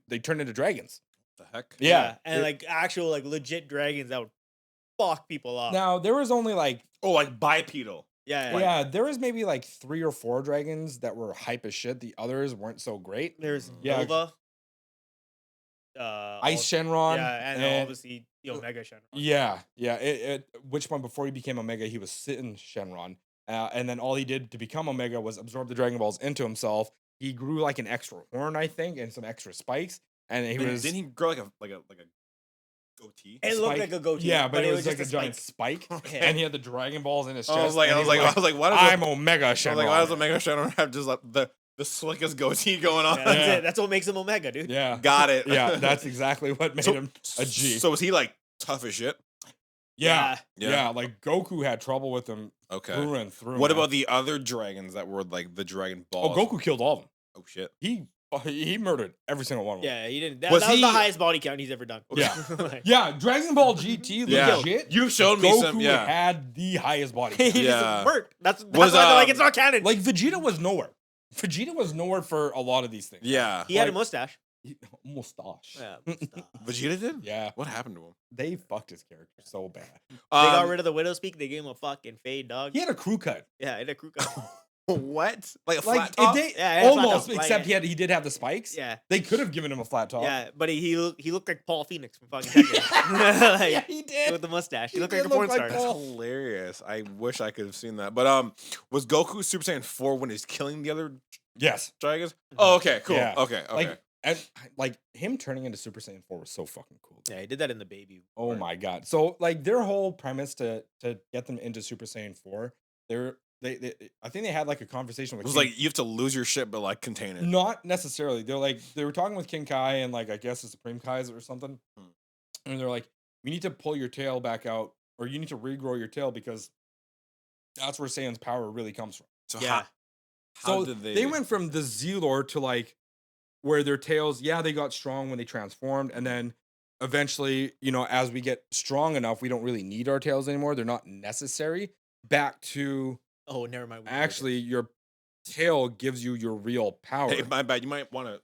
they turned into dragons.
The heck?
Yeah.
And like actual like legit dragons that would fuck people up.
Now, there was only like,
Oh, like bipedal.
yeah, there was maybe like 3 or 4 dragons that were hype as shit. The others weren't so great.
There's
Yeah.
Nova.
Ice Shenron.
Yeah, and obviously the Omega Shenron.
Yeah. Which one before he became Omega, he was sitting Shenron. And then all he did to become Omega was absorb the Dragon Balls into himself. He grew like an extra horn, I think, and some extra spikes. And he was
Didn't he grow like a goatee?
It looked
spike.
like a goatee.
Yeah, but it was like
just
a giant spike. And he had the Dragon Balls in his chest.
I was like,
and he
why does
I'm Omega
I was
Shenron.
like, why does Omega Shenron have just like the slickest goatee going on?
Yeah, that's
Yeah.
it. That's what makes him Omega, dude.
Yeah.
Got it.
Yeah, that's exactly what made him a G.
So was he like tough as shit?
yeah.
Yeah.
Yeah, like Goku had trouble with him
Okay.
through and through.
What
man.
about the other dragons that were like the Dragon
Oh,
Balls?
Goku killed all of them.
Oh shit.
He murdered every single one of them.
Yeah, he didn't. That
Was
was the
he-
highest body count he's ever done.
Yeah.
Like,
Yeah, Dragon Ball GT,
Yeah.
legit.
You showed me
Goku
some. Yeah.
had the highest body.
he
count.
Yeah.
just worked. That's
Was,
why they're like it's not canon.
Like Vegeta was nowhere. Vegeta was nowhere for a lot of these things.
Yeah.
he had a
like-
mustache.
Mustache.
Yeah,
Vegeta did?
Yeah,
What happened to him?
they fucked his character so bad.
They got
Um,
rid of the widow speak. They gave him a fucking fade, dog.
He had a crew cut.
Yeah, in a crew cut.
what? Like a flat
Like
top?
they
Yeah, yeah, flat
almost,
top. Like,
except he did have the spikes.
Yeah.
They could have given him a flat top.
Yeah, but he looked like Paul Phoenix from fucking Tekken. Like,
Yeah, he did.
with the mustache. He
He
looked like
did
a porn
look like
star.
Paul.
That's hilarious. I wish I could have seen that. But was Goku Super Saiyan 4 when he's killing the other
Yes.
dragons? Oh, okay, cool.
Yeah.
Okay, okay.
Like, and like him turning into Super Saiyan 4 was so fucking cool.
Yeah, he did that in the baby.
Oh
part.
my god. So like their whole premise to get them into Super Saiyan 4, they I think they had like a conversation
it
with
was
King-
like you have to lose your shit, but like contain it.
not necessarily. They were talking with King Kai and like I guess the Supreme Kai's or something.
Hmm.
And they're like, we need to pull your tail back out, or you need to regrow your tail because that's where Saiyan's power really comes from.
So
Yeah.
how
So
did
they went from the Z-Lord to like where their tails, yeah, they got strong when they transformed, and then eventually, as we get strong enough, we don't really need our tails anymore. They're not necessary. Back to
Oh, never mind. we did
actually your tail gives you your real power.
Hey, my bad. You might want to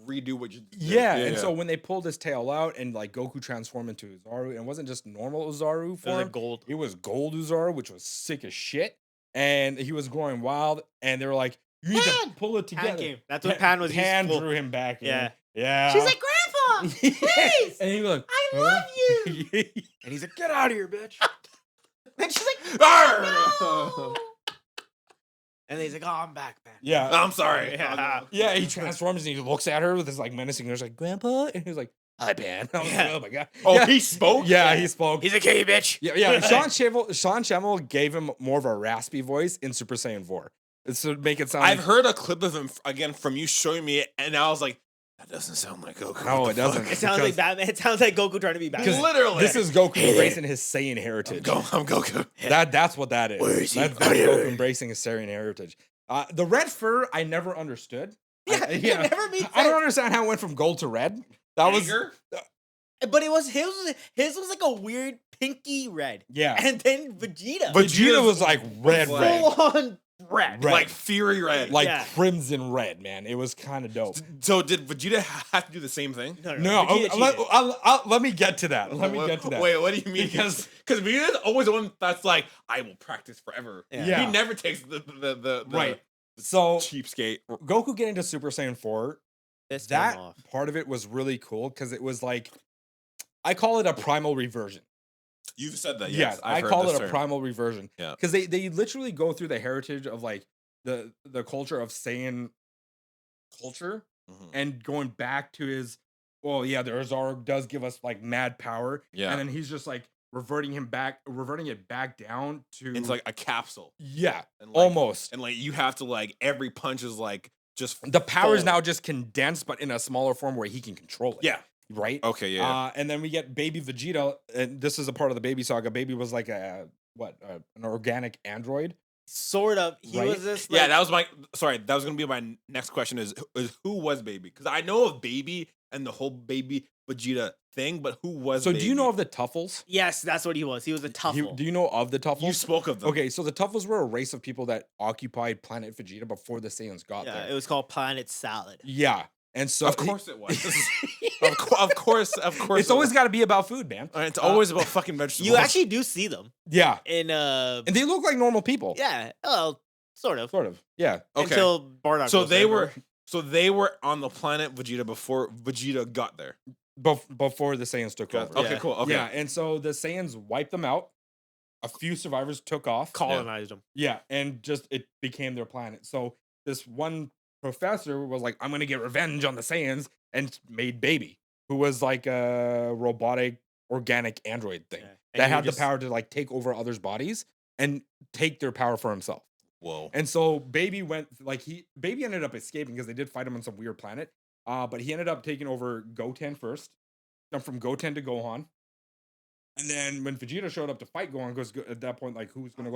redo what you did.
Yeah, and so when they pulled his tail out and like Goku transformed into Uzaru, and it wasn't just normal Uzaru
it. It was
form,
like gold.
it was gold Uzaru, which was sick as shit. And he was growing wild, and they were like, you need to pull it together.
Pan came. That's what Pan was
Pan
useful.
drew him back in.
Yeah.
Yeah.
She's like, Grandpa, please,
And he was like,
I love you.
And he's like, get out of here, bitch.
And she's like,
Arr!
no.
And he's like, oh, I'm back, man.
yeah.
I'm sorry.
Yeah.
Yeah, he transforms and he looks at her with his like menacing. He's like, Grandpa, and he's like, "Hi, Pan." I was like,
Yeah.
oh my god.
Oh,
yeah.
he spoke?
Yeah, he spoke.
He's like, hey, bitch.
Yeah. Sean Schemmel gave him more of a raspy voice in Super Saiyan 4. It's to make it sound.
I've
like,
heard a clip of him again from you showing me it, and I was like, that doesn't sound like Goku.
No,
What
it
the
doesn't.
fuck?
It sounds like Batman. It sounds like Goku trying to be Batman.
because
Literally.
this is Goku embracing his Saiyan heritage.
I'm Goku.
That's what that is.
Where is he?
That's Goku embracing his Saiyan heritage. The red fur, I never understood.
Yeah,
I,
it
yeah.
never made
I don't
sense.
understand how it went from gold to red. That was
Anger?
But it was his was like a weird pinky red.
yeah.
And then Vegeta.
Vegeta was like red,
full
red,
full on red.
Red.
Like Fury Red.
like
Yeah.
crimson red, man. It was kind of dope.
So did Vegeta have to do the same thing?
No,
Vegeta cheated.
let me get to that. Let me get to that.
Wait, what do you mean? Because Vegeta's always the one that's like, I will practice forever.
Yeah.
He never takes the
Right. So
cheapskate.
Goku getting to Super Saiyan 4,
This
that
came off.
part of it was really cool because it was like, I call it a primal reversion.
You've said that,
Yes,
yes.
I
I've heard
call
this
it a
term.
primal reversion.
Yeah.
Because they literally go through the heritage of like the culture of Saiyan culture
Mhm.
and going back to his, well, yeah, the Uzaru does give us like mad power.
Yeah.
And then he's just like reverting it back down to
It's like a capsule.
yeah,
And like,
almost.
And like you have to like every punch is like just
The power is
full.
now just condensed, but in a smaller form where he can control it.
Yeah.
Right?
Okay, yeah.
And then we get Baby Vegeta, and this is a part of the Baby saga. Baby was like an organic android.
Sort of. He
Right?
was this.
Yeah,
like-
that was my sorry, that was gonna be my next question is who was Baby? Because I know of Baby and the whole Baby Vegeta thing, but who was
So
Baby?
do you know of the Tuffles?
Yes, that's what he was. He was a Tuffle.
Do you know of the Tuffles?
you spoke of them?
Okay, so the Tuffles were a race of people that occupied planet Vegeta before the Saiyans got
Yeah,
there.
it was called Planet Salad.
Yeah, and so
Of course it was. of course.
it's always got to be about food, man.
It's always about fucking vegetables.
You actually do see them
Yeah,
in
and they look like normal people.
yeah, well, sort of.
Sort of. Yeah,
okay.
Until Bardock.
So
goes
they
there,
were
bro.
on the planet Vegeta before Vegeta got there.
before the Saiyans took over.
Okay,
Yeah.
cool. Okay.
Yeah, and so the Saiyans wiped them out. A few survivors took off.
colonized them.
Yeah, and just it became their planet. So this one professor was like, "I'm gonna get revenge on the Saiyans," and made Baby, who was like a robotic organic android thing
Yeah. And
that
he
had
would
the
just-
power to like take over others' bodies and take their power for himself.
Whoa.
And so Baby went like Baby ended up escaping because they did fight him on some weird planet. But he ended up taking over Goten first. Then from Goten to Gohan. And then when Vegeta showed up to fight Gohan, because at that point, like who's gonna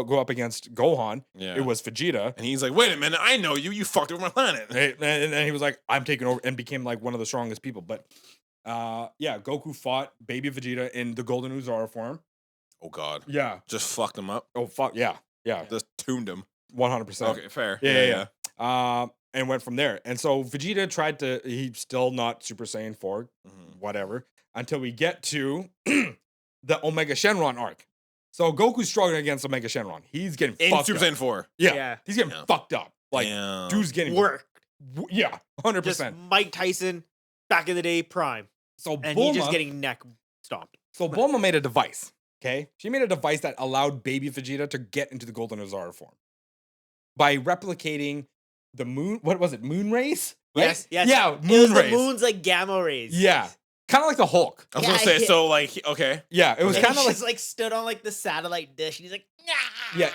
go up against Gohan?
Yeah.
It was Vegeta.
And he's like, wait a minute, I know you. You fucked over my planet.
And then he was like, I'm taking over and became like one of the strongest people. But yeah, Goku fought Baby Vegeta in the Golden Uzara form.
Oh God.
Yeah.
Just fucked him up.
Oh fuck yeah. Yeah.
Just tuned him.
100%.
Okay, fair.
Yeah. and went from there. And so Vegeta tried to, he's still not Super Saiyan 4, whatever, until we get to the Omega Shenron arc. So Goku's struggling against Omega Shenron. He's getting
In
fucked
Super
up.
Saiyan 4.
Yeah. He's getting
Yeah.
fucked up. Like,
Damn.
dude's getting
Work.
Yeah, 100%.
Just Mike Tyson back in the day, prime,
So
and he's just
Bulma,
getting neck stomped.
so Bulma made a device. Okay, she made a device that allowed baby Vegeta to get into the Golden Azara form by replicating the moon. What was it? Moon rays? Right?
Yes, yes.
Yeah,
It was
moon
the
rays.
moon's like gamma rays.
Yeah, kind of like the Hulk.
I was
Yeah,
gonna say,
yeah.
so like, okay.
Yeah, it was
And
kind of
he
like
just like stood on like the satellite dish, and he's like, nah.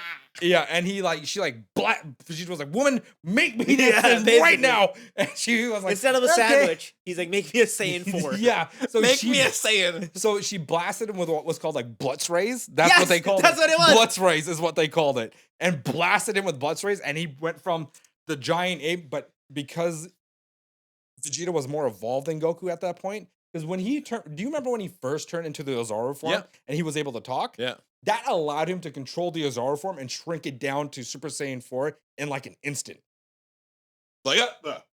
yeah, and she Vegeta was like, "Woman, make me this
Yeah,
thing right
basically.
now," and she was like,
Instead of a
"Okay."
sandwich, he's like, make me a Saiyan 4.
Yeah, so
Make
she
me a Saiyan.
So she blasted him with what was called like Blutz rays. That's
Yes,
what they called
that's
it.
what it was.
Blutz rays is what they called it. And blasted him with Blutz rays. And he went from the giant ape, but because Vegeta was more evolved than Goku at that point, because when he turned, do you remember when he first turned into the Ozaru form
Yeah.
and he was able to talk?
Yeah.
That allowed him to control the Ozaru form and shrink it down to Super Saiyan 4 in like an instant.
Like,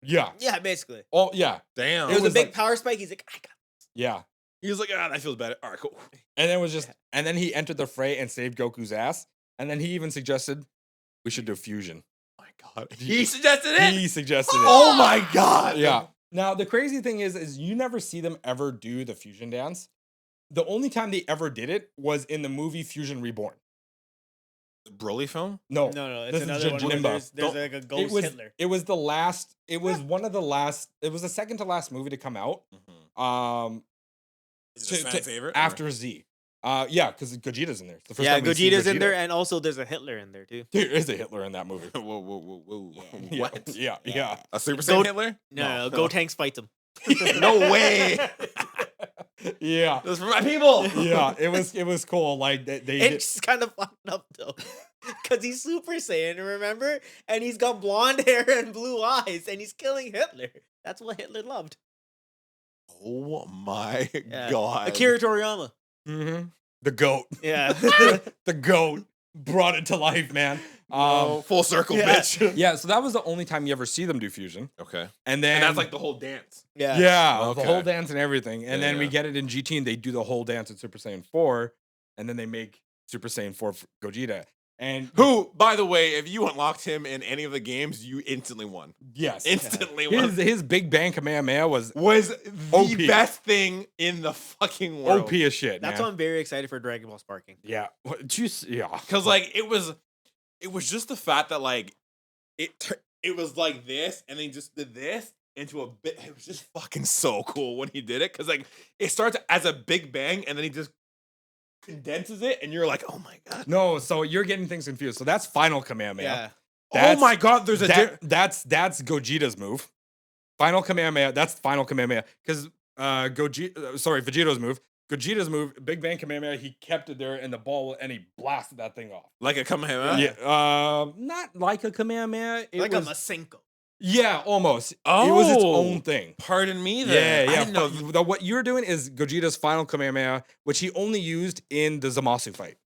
Yeah.
Yeah, basically.
Oh, yeah.
damn.
It was a
was
big
like-
power spike. He's like, I got
Yeah.
He was like, that feels better. All right, cool.
And then it was just, and then he entered the fray and saved Goku's ass. And then he even suggested we should do fusion.
Oh my God. He suggested it?
He suggested it.
Oh my God.
Yeah. Now the crazy thing is you never see them ever do the fusion dance. The only time they ever did it was in the movie Fusion Reborn.
The Broly film?
No,
No, it's
this is
another one. Where
Janemba.
there's
Don't-
like a ghost
It was
Hitler.
it was the last. It was one of the last. It was the second to last movie to come out.
Is it a fan
to-
favorite?
After Z. Yeah, because Gogeta's in there. It's the first
Yeah,
time we see
Gogeta's in
Gogeta.
there, and also there's a Hitler in there too.
There is a Hitler in that movie.
Or... whoa.
Yeah,
What?
Yeah.
A Super
Go-
Saiyan Hitler?
No, Gotenks fights him.
No way.
Yeah.
This is for my people.
Yeah. It was cool. Like they did.
It's kind of fucked up though, because he's Super Saiyan, remember? And he's got blonde hair and blue eyes, and he's killing Hitler. That's what Hitler loved.
Oh my
Yeah.
God.
Akira Toriyama.
Mhm. The goat.
Yeah.
The goat brought it to life, man.
Full circle,
yeah.
bitch.
Yeah, so that was the only time you ever see them do fusion.
Okay.
And then
And that's like the whole dance.
yeah.
yeah,
Okay.
the whole dance and everything. And
Yeah,
then we
yeah.
get it in GT and they do the whole dance in Super Saiyan 4 and then they make Super Saiyan 4 for Gogeta. And
Who, by the way, if you unlocked him in any of the games, you instantly won.
yes,
Instantly won.
his Big Bang Kamehameha was
Was the
OP.
best thing in the fucking world.
OP as shit,
That's
man.
why I'm very excited for Dragon Ball Sparking.
Yeah. Yeah.
Because like it was just the fact that like it was like this, and then he just did this into a bit. It was just fucking so cool when he did it. Because like it starts as a big bang, and then he just condenses it, and you're like, oh my God.
No, so you're getting things confused. So that's Final Kamehameha.
Yeah.
That's-
Oh my God, there's a
that's Gogeta's move. Final Kamehameha. That's Final Kamehameha because Vegeta's move. Gogeta's move, Big Bang Kamehameha. He kept it there in the ball and he blasted that thing off.
like a Kamehameha.
Yeah, not like a Kamehameha. It
Like
was,
a Masenko.
yeah, almost. It was its
Oh.
own thing.
Pardon me then.
Yeah,
I
yeah.
didn't know.
What you're doing is Gogeta's Final Kamehameha, which he only used in the Zamasu fight.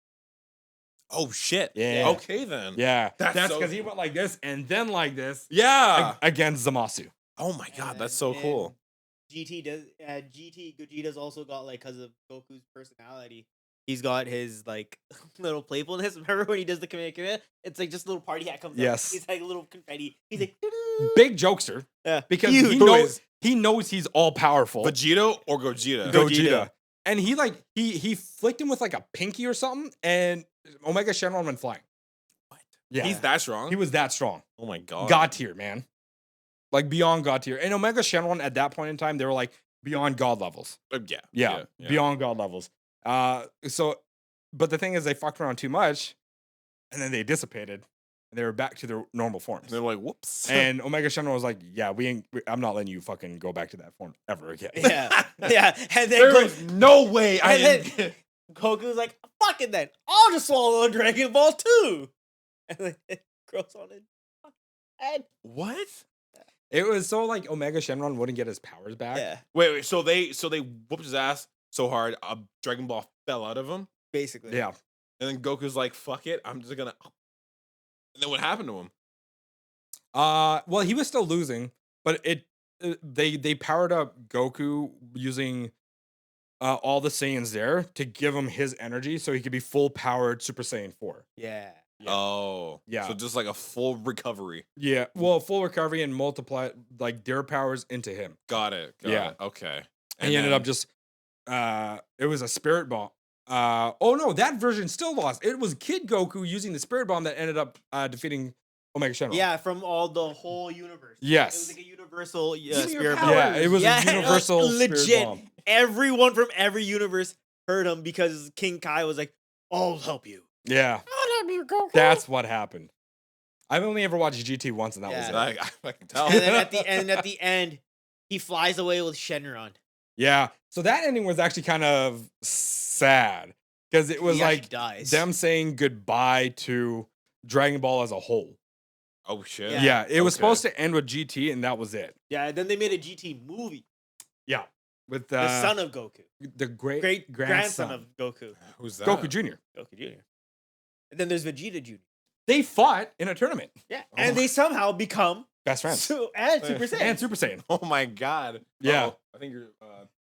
Oh shit.
Yeah.
Okay then.
Yeah,
That's
that's
so
because he
cool.
went like this and then like this
Yeah.
against Zamasu.
Oh my God,
And
that's so
then
cool.
GT Gogeta's also got like because of Goku's personality. He's got his like little playfulness. Remember when he does the Kamehameha? It's like just a little party hat comes
Yes.
out. He's like a little confetti. He's like "Doo-doo."
Big jokester
Yeah.
because
Huge.
he knows he's all powerful.
Vegito or Gogeta?
Gogeta. And he like he flicked him with like a pinky or something, and Omega Shenron went flying.
What?
Yeah,
He's that strong?
he was that strong.
Oh my God.
God tier, man. Like beyond God tier. And Omega Shenron at that point in time, they were like beyond God levels.
Yeah.
Yeah, beyond God levels. So, but the thing is, they fucked around too much, and then they dissipated, and they were back to their normal forms.
They're like, whoops.
And Omega Shenron was like, "Yeah, I'm not letting you fucking go back to that form ever again."
Yeah. Yeah. And then
there is no way I
and
didn't.
then Goku's like, fuck it then. I'll just swallow a Dragon Ball too. And then it grows on his head.
What?
It was so like Omega Shenron wouldn't get his powers back.
Yeah.
Wait. So they whooped his ass so hard, a Dragon Ball fell out of him,
Basically.
Yeah.
and then Goku's like, "Fuck it, I'm just gonna." And then what happened to him?
Well, he was still losing, but they powered up Goku using all the Saiyans there to give him his energy so he could be full powered Super Saiyan 4.
Yeah.
Yeah.
Oh,
Yeah.
So just like a full recovery.
Yeah, well, full recovery and multiply like their powers into him.
Got it.
Yeah.
Okay.
And he ended up
then-
just it was a spirit bomb. Oh no, that version still lost. It was Kid Goku using the spirit bomb that ended up defeating Omega Shenron.
Yeah, from all the whole universe.
Yes.
It was like a universal
Give me your
spirit
powers.
Yeah, it was a universal spirit
legit.
bomb.
Everyone from every universe heard him because King Kai was like, "I'll help you."
Yeah. That's what happened. I've only ever watched GT once, and that was
Yeah.
it.
I can tell.
And then at the end, he flies away with Shenron.
Yeah. So that ending was actually kind of sad because it was
He actually
like
dies.
them saying goodbye to Dragon Ball as a whole.
Oh shit.
Yeah.
Yeah, it was
Okay.
supposed to end with GT, and that was it.
Yeah, and then they made a GT movie.
Yeah, with
The son of Goku,
the great
great grandson of Goku,
Who's that?
Goku Jr.
Goku Jr. And then there's Vegeta Jr.
They fought in a tournament.
Yeah,
Oh
and
my-
they somehow become
Best friends
and Super Saiyan.
and Super Saiyan.
Oh my god.
Yeah.
Uh-oh. I think you're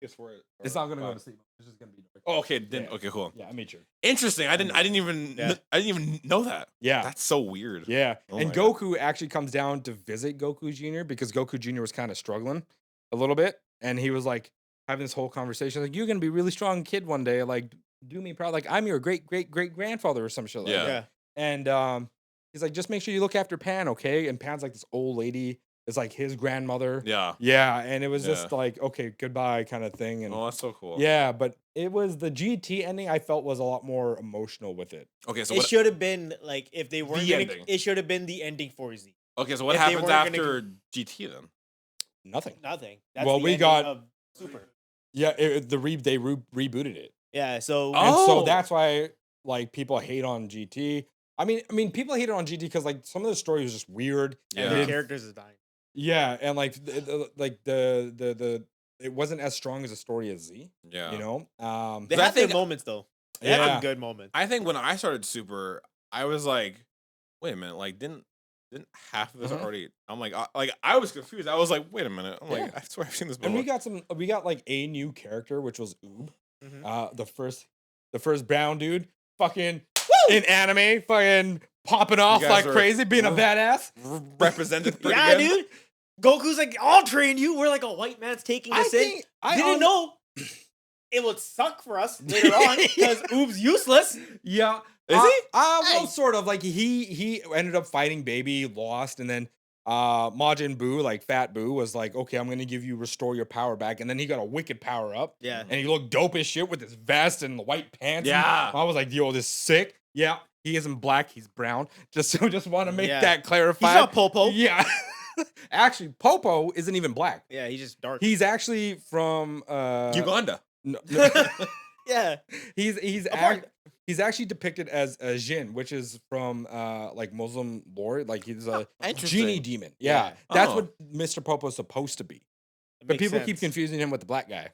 PS4.
It's not gonna go to sleep. It's just gonna be dark.
Oh, okay. Then
Yeah.
okay, cool.
Yeah, I made sure.
Interesting. I didn't
Yeah.
even know that.
Yeah,
That's so weird.
yeah.
Oh
And
my God.
Goku actually comes down to visit Goku Jr. because Goku Jr. was kind of struggling a little bit, and he was like having this whole conversation like, "You're gonna be a really strong kid one day. Like, do me proud. Like, I'm your great grandfather or some shit like
Yeah.
that." And he's like, "Just make sure you look after Pan, okay?" And Pan's like this old lady. It's like his grandmother.
Yeah.
Yeah, and it was just
Yeah.
like, okay, goodbye kind of thing. And
Oh, that's so cool.
yeah, but it was the GT ending I felt was a lot more emotional with it.
Okay, so
It
what?
should have been like if they weren't.
The
Gonna,
ending.
it should have been the ending for Z.
Okay, so what
if they
happens
weren't gonna
after GT then?
Nothing.
Nothing. That's
Well,
the
we
ending
got-
of Super.
Yeah, they rebooted it.
Yeah. So
And so
Oh.
that's why like people hate on GT. I mean people hate on GT because like some of the story was just weird.
Yeah.
and
And
the
it-
characters is dying.
yeah, and like the it wasn't as strong as a story as Z.
Yeah.
You know.
They
But I
had their
think-
moments though. They
Yeah.
had good moments.
I think when I started Super, I was like, wait a minute, like didn't half of this
Uh-huh.
already? I'm like, I was confused. I was like, wait a minute. I'm
Yeah.
like, I swear I've seen this
And
before.
we got like a new character which was Oob.
Mhm.
The first brown dude, fucking in anime, fucking popping off
guys
like
are-
crazy, being a badass.
Represented pretty
Yeah,
good.
dude. Goku's like, I'll train you. We're like a white man's taking us in. Didn't know it would suck for us later on because Oob's useless.
Yeah,
Is he?
Well,
Hey.
sort of. Like he ended up fighting Baby, lost, and then Majin Buu, like Fat Buu, was like, okay, I'm gonna give you restore your power back, and then he got a wicked power up,
Yeah.
and he looked dope as shit with his vest and the white pants. and
Yeah.
I was like, yo, this is sick. Yeah, he isn't black, he's brown. Just want to make
Yeah.
that
He's
clarified.
not Popo.
Yeah. Actually, Popo isn't even black.
Yeah, he's just dark.
He's actually from
Uganda.
no,
yeah.
he's
Apart.
he's actually depicted as a jinn, which is from like Muslim lore. Like he's a
Interesting.
genie demon. Yeah,
Yeah.
that's
Oh.
what Mr. Popo's supposed to be.
It
But
makes
people keep
sense.
confusing him with the black guy,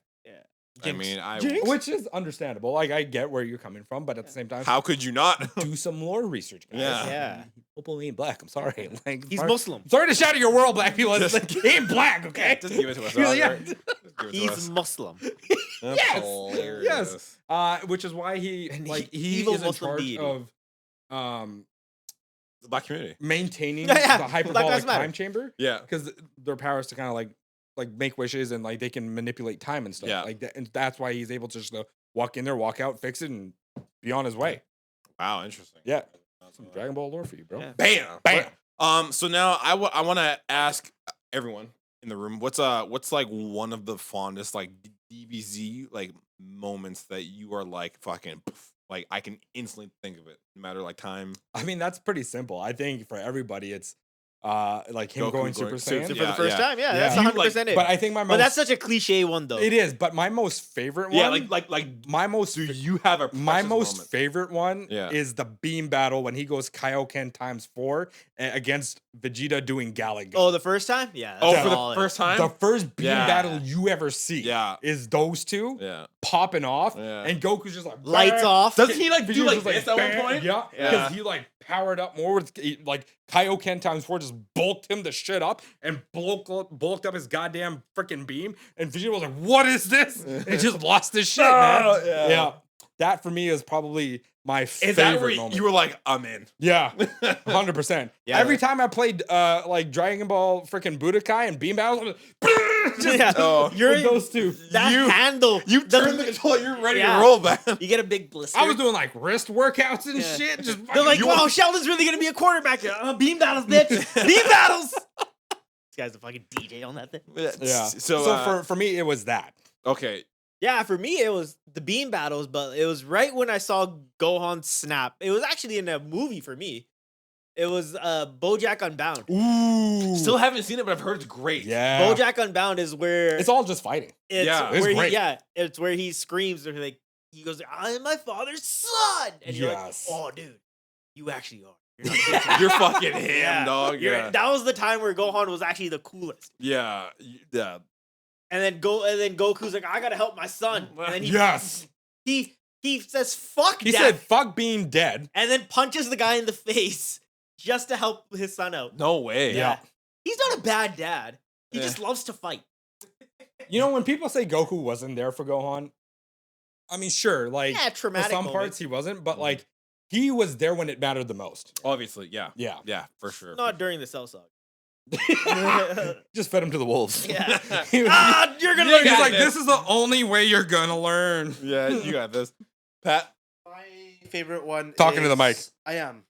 I mean,
Jinx?
which is understandable. Like I get where you're coming from, but at the same time,
how could you not?
do some lore research, guys.
Yeah.
Yeah.
Popo ain't black. I'm sorry. Like
He's
sorry,
Muslim.
sorry to shatter your world, black people. It's
Just-
like he ain't black, okay?
Just give it to us.
Yeah,
all
yeah.
right? Just give it to
He's
us.
Muslim.
That's
Yes.
hilarious.
Which is why he
And
like
he-
he
evil
is in
Muslim
charge
deity.
of
The black community.
maintaining
Yeah, yeah.
the
Black
hyperbolic
Lives Matter.
time chamber
Yeah.
because their power is to kind of like make wishes and like they can manipulate time and stuff
Yeah.
like that, and that's why he's able to just walk in there, walk out, fix it, and be on his way.
Wow, interesting.
Yeah, some Dragon Ball lore for you, bro.
Yeah.
Bam,
Bam.
So now I want to ask everyone in the room what's like one of the fondest like DBZ like moments that you are like fucking like I can instantly think of it no matter like time.
I mean, that's pretty simple. I think for everybody, it's like him
Goku
going
going
Super
Super-
Saiyan.
For
Yeah,
the first
yeah.
time, yeah,
Yeah.
that's
You,
100% it.
But I think my most
But that's such a cliche one, though.
it is. But my most favorite one,
Yeah, like
my most
do you have a
my
precious
most
moment?
favorite one
Yeah.
is the beam battle when he goes Kaioken times 4 against Vegeta doing Galaga.
Oh, the first time? Yeah.
Oh,
that's
for the
solid.
first time?
The first beam
Yeah.
battle you ever see
Yeah.
is those two
Yeah.
popping off,
Yeah.
and Goku's just like
Lights
"Bah!"
off.
Doesn't he like do
Vegeta's
like
just
this at one
"Bah!"
point?
Yeah,
Yeah.
because he like powered up more with like Kaioken times 4 just bulked him the shit up and bulked up his goddamn freaking beam, and Vegeta was like, "What is this?" And he just lost his shit, man.
Yeah.
That for me is probably my
Is
favorite
that where
moment.
you were like, I'm in?
Yeah, 100%.
Yeah.
Every time I played like Dragon Ball freaking Budokai and Beam Battles, I'm just
Yeah.
Oh.
You're
with those two.
that
you-
handle.
You turn the controller, you're ready to roll, man.
You get a big blister.
I was doing like wrist workouts and
Yeah.
shit. Just
They're like,
fucking-
wow, Sheldon's really gonna be a quarterback. Beam battles, bitch. Beam battles. This guy's a fucking DJ on that thing.
yeah.
So,
for me, it was that.
okay.
Yeah, for me it was the beam battles, but it was right when I saw Gohan snap. It was actually in a movie for me. It was BoJack Unbound.
Ooh.
Still haven't seen it, but I've heard it's great.
yeah.
BoJack Unbound is where
It's all just fighting.
Yeah,
it's
where
great.
it's where he screams or like he goes, "I am my father's son," and you're like,
Yes.
"Oh, dude, you actually are. You're not bitching."
You're fucking him,
Yeah.
dog. Yeah.
That was the time where Gohan was actually the coolest.
Yeah. Yeah.
And then Goku's like, "I gotta help my son." And then
Yes.
he says, "Fuck
He
death,"
said, "Fuck being dead."
and then punches the guy in the face just to help his son out.
No way.
Yeah.
He's not a bad dad. He
Yeah.
just loves to fight.
You know, when people say Goku wasn't there for Gohan, I mean, sure, like
Yeah,
for
traumatic
some
moment.
parts he wasn't, but like he was there when it mattered the most.
Obviously. Yeah.
Yeah.
Yeah. For sure.
Not during the Cell Saga.
Just fed him to the wolves.
Yeah.
He was-
You're gonna
You
learn
He's
got
like,
this.
this is the only way you're gonna learn.
Yeah. You got this. Pat.
My favorite one.
Talking to the mic.
I am.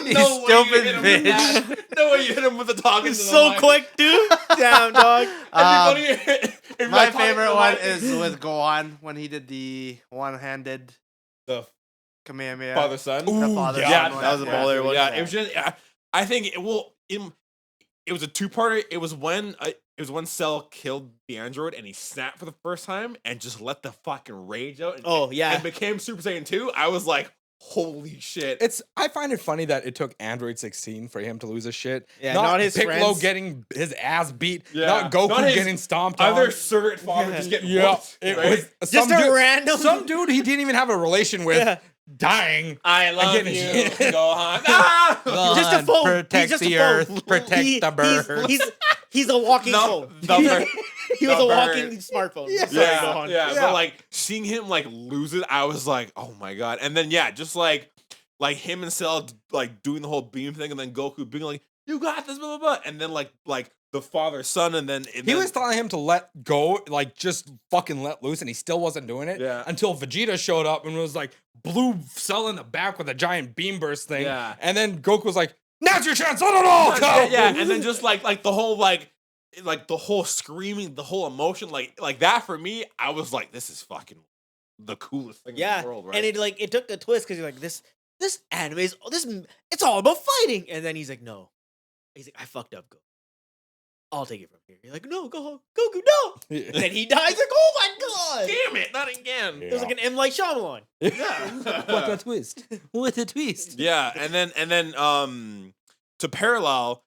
You
No way
stupid
hit him with
bitch.
that. No way you hit him with the talking.
It's
to the
so
mic.
quick, dude. Damn, dog.
Everybody.
My favorite one is with Gohan when he did the one-handed
the
Kamehameha.
father son.
Ooh,
The father
yeah,
son
that was a
one.
baller one.
Yeah, it was just. I think it will. It was a two-parter. It was when Cell killed the android and he snapped for the first time and just let the fucking rage out. And,
Oh yeah.
and became Super Saiyan 2. I was like, holy shit!
I find it funny that it took Android 16 for him to lose his shit.
Yeah, not his
Piccolo
friends.
getting his ass beat.
Yeah.
Not Goku
Not his
getting stomped on.
Other surrogate father just getting
Yeah,
whooped,
it
right?
was
Just
some
a
dude,
random.
some dude he didn't even have a relation with
Yeah.
dying.
I love
Again,
you,
he-
Gohan. Ah!
Just a phone.
Protect
He's just
the
a phone.
earth, protect the birds.
He's a walking
No,
phone.
the bird.
He was
the
a
bird.
walking smartphone.
Yeah.
Sorry,
Yeah,
Gohan.
yeah,
Yeah.
but like seeing him like lose it, I was like, oh my god. And then yeah, just like him and Cell like doing the whole beam thing, and then Goku being like, "You got this," blah blah blah, and then like the father son, and then
He was telling him to let go, like just fucking let loose, and he still wasn't doing it.
Yeah.
Until Vegeta showed up and was like blew Cell in the back with a giant beam burst thing.
Yeah.
And then Goku was like, "Now's your chance, let it all go."
yeah, and then just like the whole like the whole screaming, the whole emotion, like that for me, I was like, this is fucking the coolest thing
Yeah,
in the world, right?
and it took a twist because you're like this anime is it's all about fighting, and then he's like, no, he's like, I fucked up, Goku. I'll take it from here. You're like, no, Goku, no. And then he dies. Like, oh my god,
Damn it, not again.
it was like an M like Shyamalan.
Yeah.
twist. What a twist.
Yeah, and then to parallel,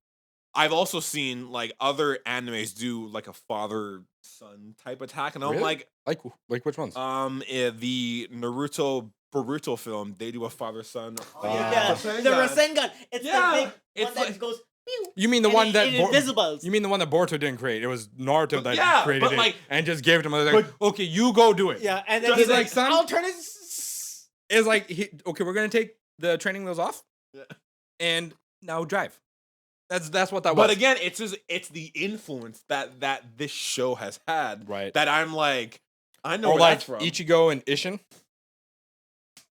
I've also seen like other animes do like a father son type attack, and I'm
Really? Like which ones?
the Naruto Boruto film, they do a father son.
Yeah, the Rasengan. It's
Yeah,
the big
it's
one that
like-
goes. Pew,
You mean the
and
one
it-
that
it
Bor-
invisibles.
You mean the one that Boruto didn't create? It was Naruto
But
that
yeah,
created
but
it
like-
and just gave it to him. Like, okay, you go do it.
Yeah, and then
Just
he's
like,
like,
son-
I'll turn it.
It's like, okay, we're gonna take the training wheels off,
Yeah.
and now drive. That's what that
But
was.
again, it's the influence that this show has had
Right.
that I'm like, I know
Or
where
like
that's from.
Ichigo and Ishin.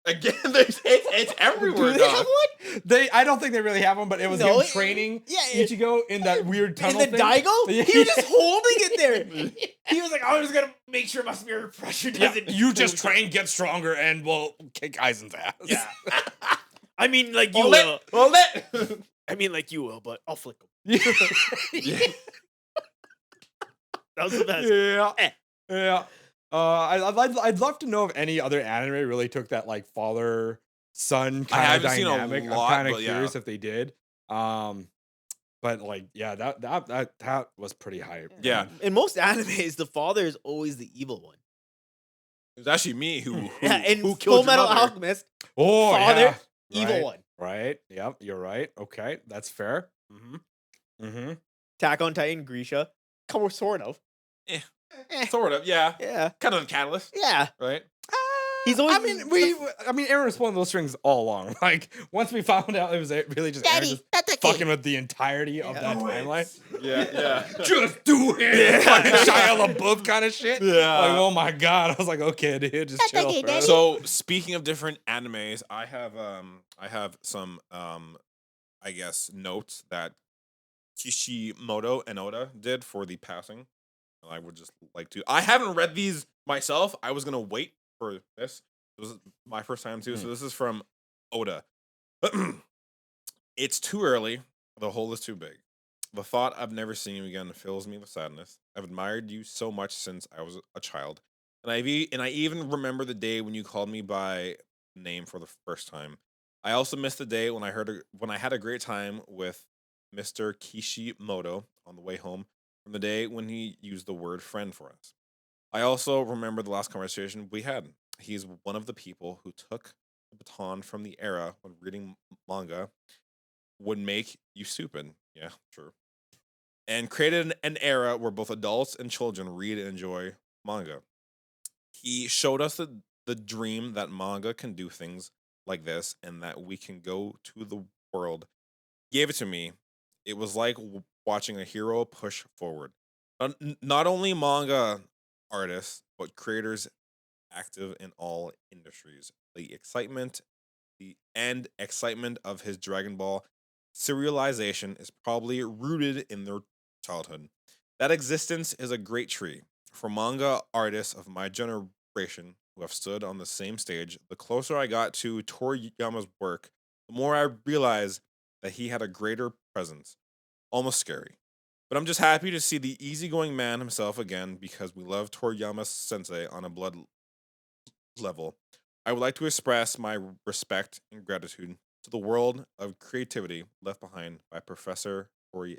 Again, it's everywhere.
Do they
dog.
have one?
I don't think they really have one, but it was
No,
him training
yeah, it-
Ichigo in that weird
In
tunnel
the
thing.
Daigo?
Yeah.
He was just holding it there. He was like, I'm just gonna make sure my spirit pressure
Yeah,
doesn't.
you just train, get stronger, and we'll kick Aizen's ass.
Yeah. I mean, like you
Well,
will.
well, let.
I mean, like you will, but I'll flick him.
Yeah.
That was the best.
Yeah.
Eh.
Yeah. I'd love to know if any other anime really took that like father son
I
kind of
haven't seen a
dynamic.
lot,
I'm kind
but
of
yeah.
curious if they did. But like, yeah, that was pretty hype.
Yeah.
man.
In most animes, the father is always the evil one.
It was actually me who
In
who
Full
killed your
Metal
mother.
Alchemist,
Oh,
father,
yeah.
evil
Right,
one.
Right. Yep. You're right. Okay, that's fair. Mm-hmm.
Attack on Titan, Grisha. Come sort of.
Eh.
Eh,
Sort of, yeah.
yeah.
Kind of a catalyst,
Yeah.
right?
He's always
I mean, Aaron was pulling those strings all along. Like, once we found out it was really just Aaron just fucking with the entirety of that timeline.
Yeah.
Just do it. Fucking Shia LaBeouf kind of shit.
Yeah.
Like, oh my god. I was like, okay, dude, just chill. Bro.
So speaking of different animes, I have some I guess notes that Kishimoto and Oda did for the passing. And I would just like to. I haven't read these myself. I was gonna wait for this. This was my first time too. So this is from Oda. It's too early. The hole is too big. The thought of never seeing you again fills me with sadness. I've admired you so much since I was a child, and I even remember the day when you called me by name for the first time. I also miss the day when I had a great time with Mr. Kishimoto on the way home from the day when he used the word friend for us. I also remember the last conversation we had. He's one of the people who took the baton from the era when reading manga would make you stupid. Yeah, true. And created an era where both adults and children read and enjoy manga. He showed us the dream that manga can do things like this and that we can go to the world. Gave it to me. It was like watching a hero push forward. Not only manga artists, but creators active in all industries. The excitement of his Dragon Ball serialization is probably rooted in their childhood. That existence is a great tree. For manga artists of my generation who have stood on the same stage, the closer I got to Toriyama's work, the more I realized that he had a greater presence. Almost scary. But I'm just happy to see the easygoing man himself again because we love Toriyama sensei on a blood level. I would like to express my respect and gratitude to the world of creativity left behind by Professor Toriyama.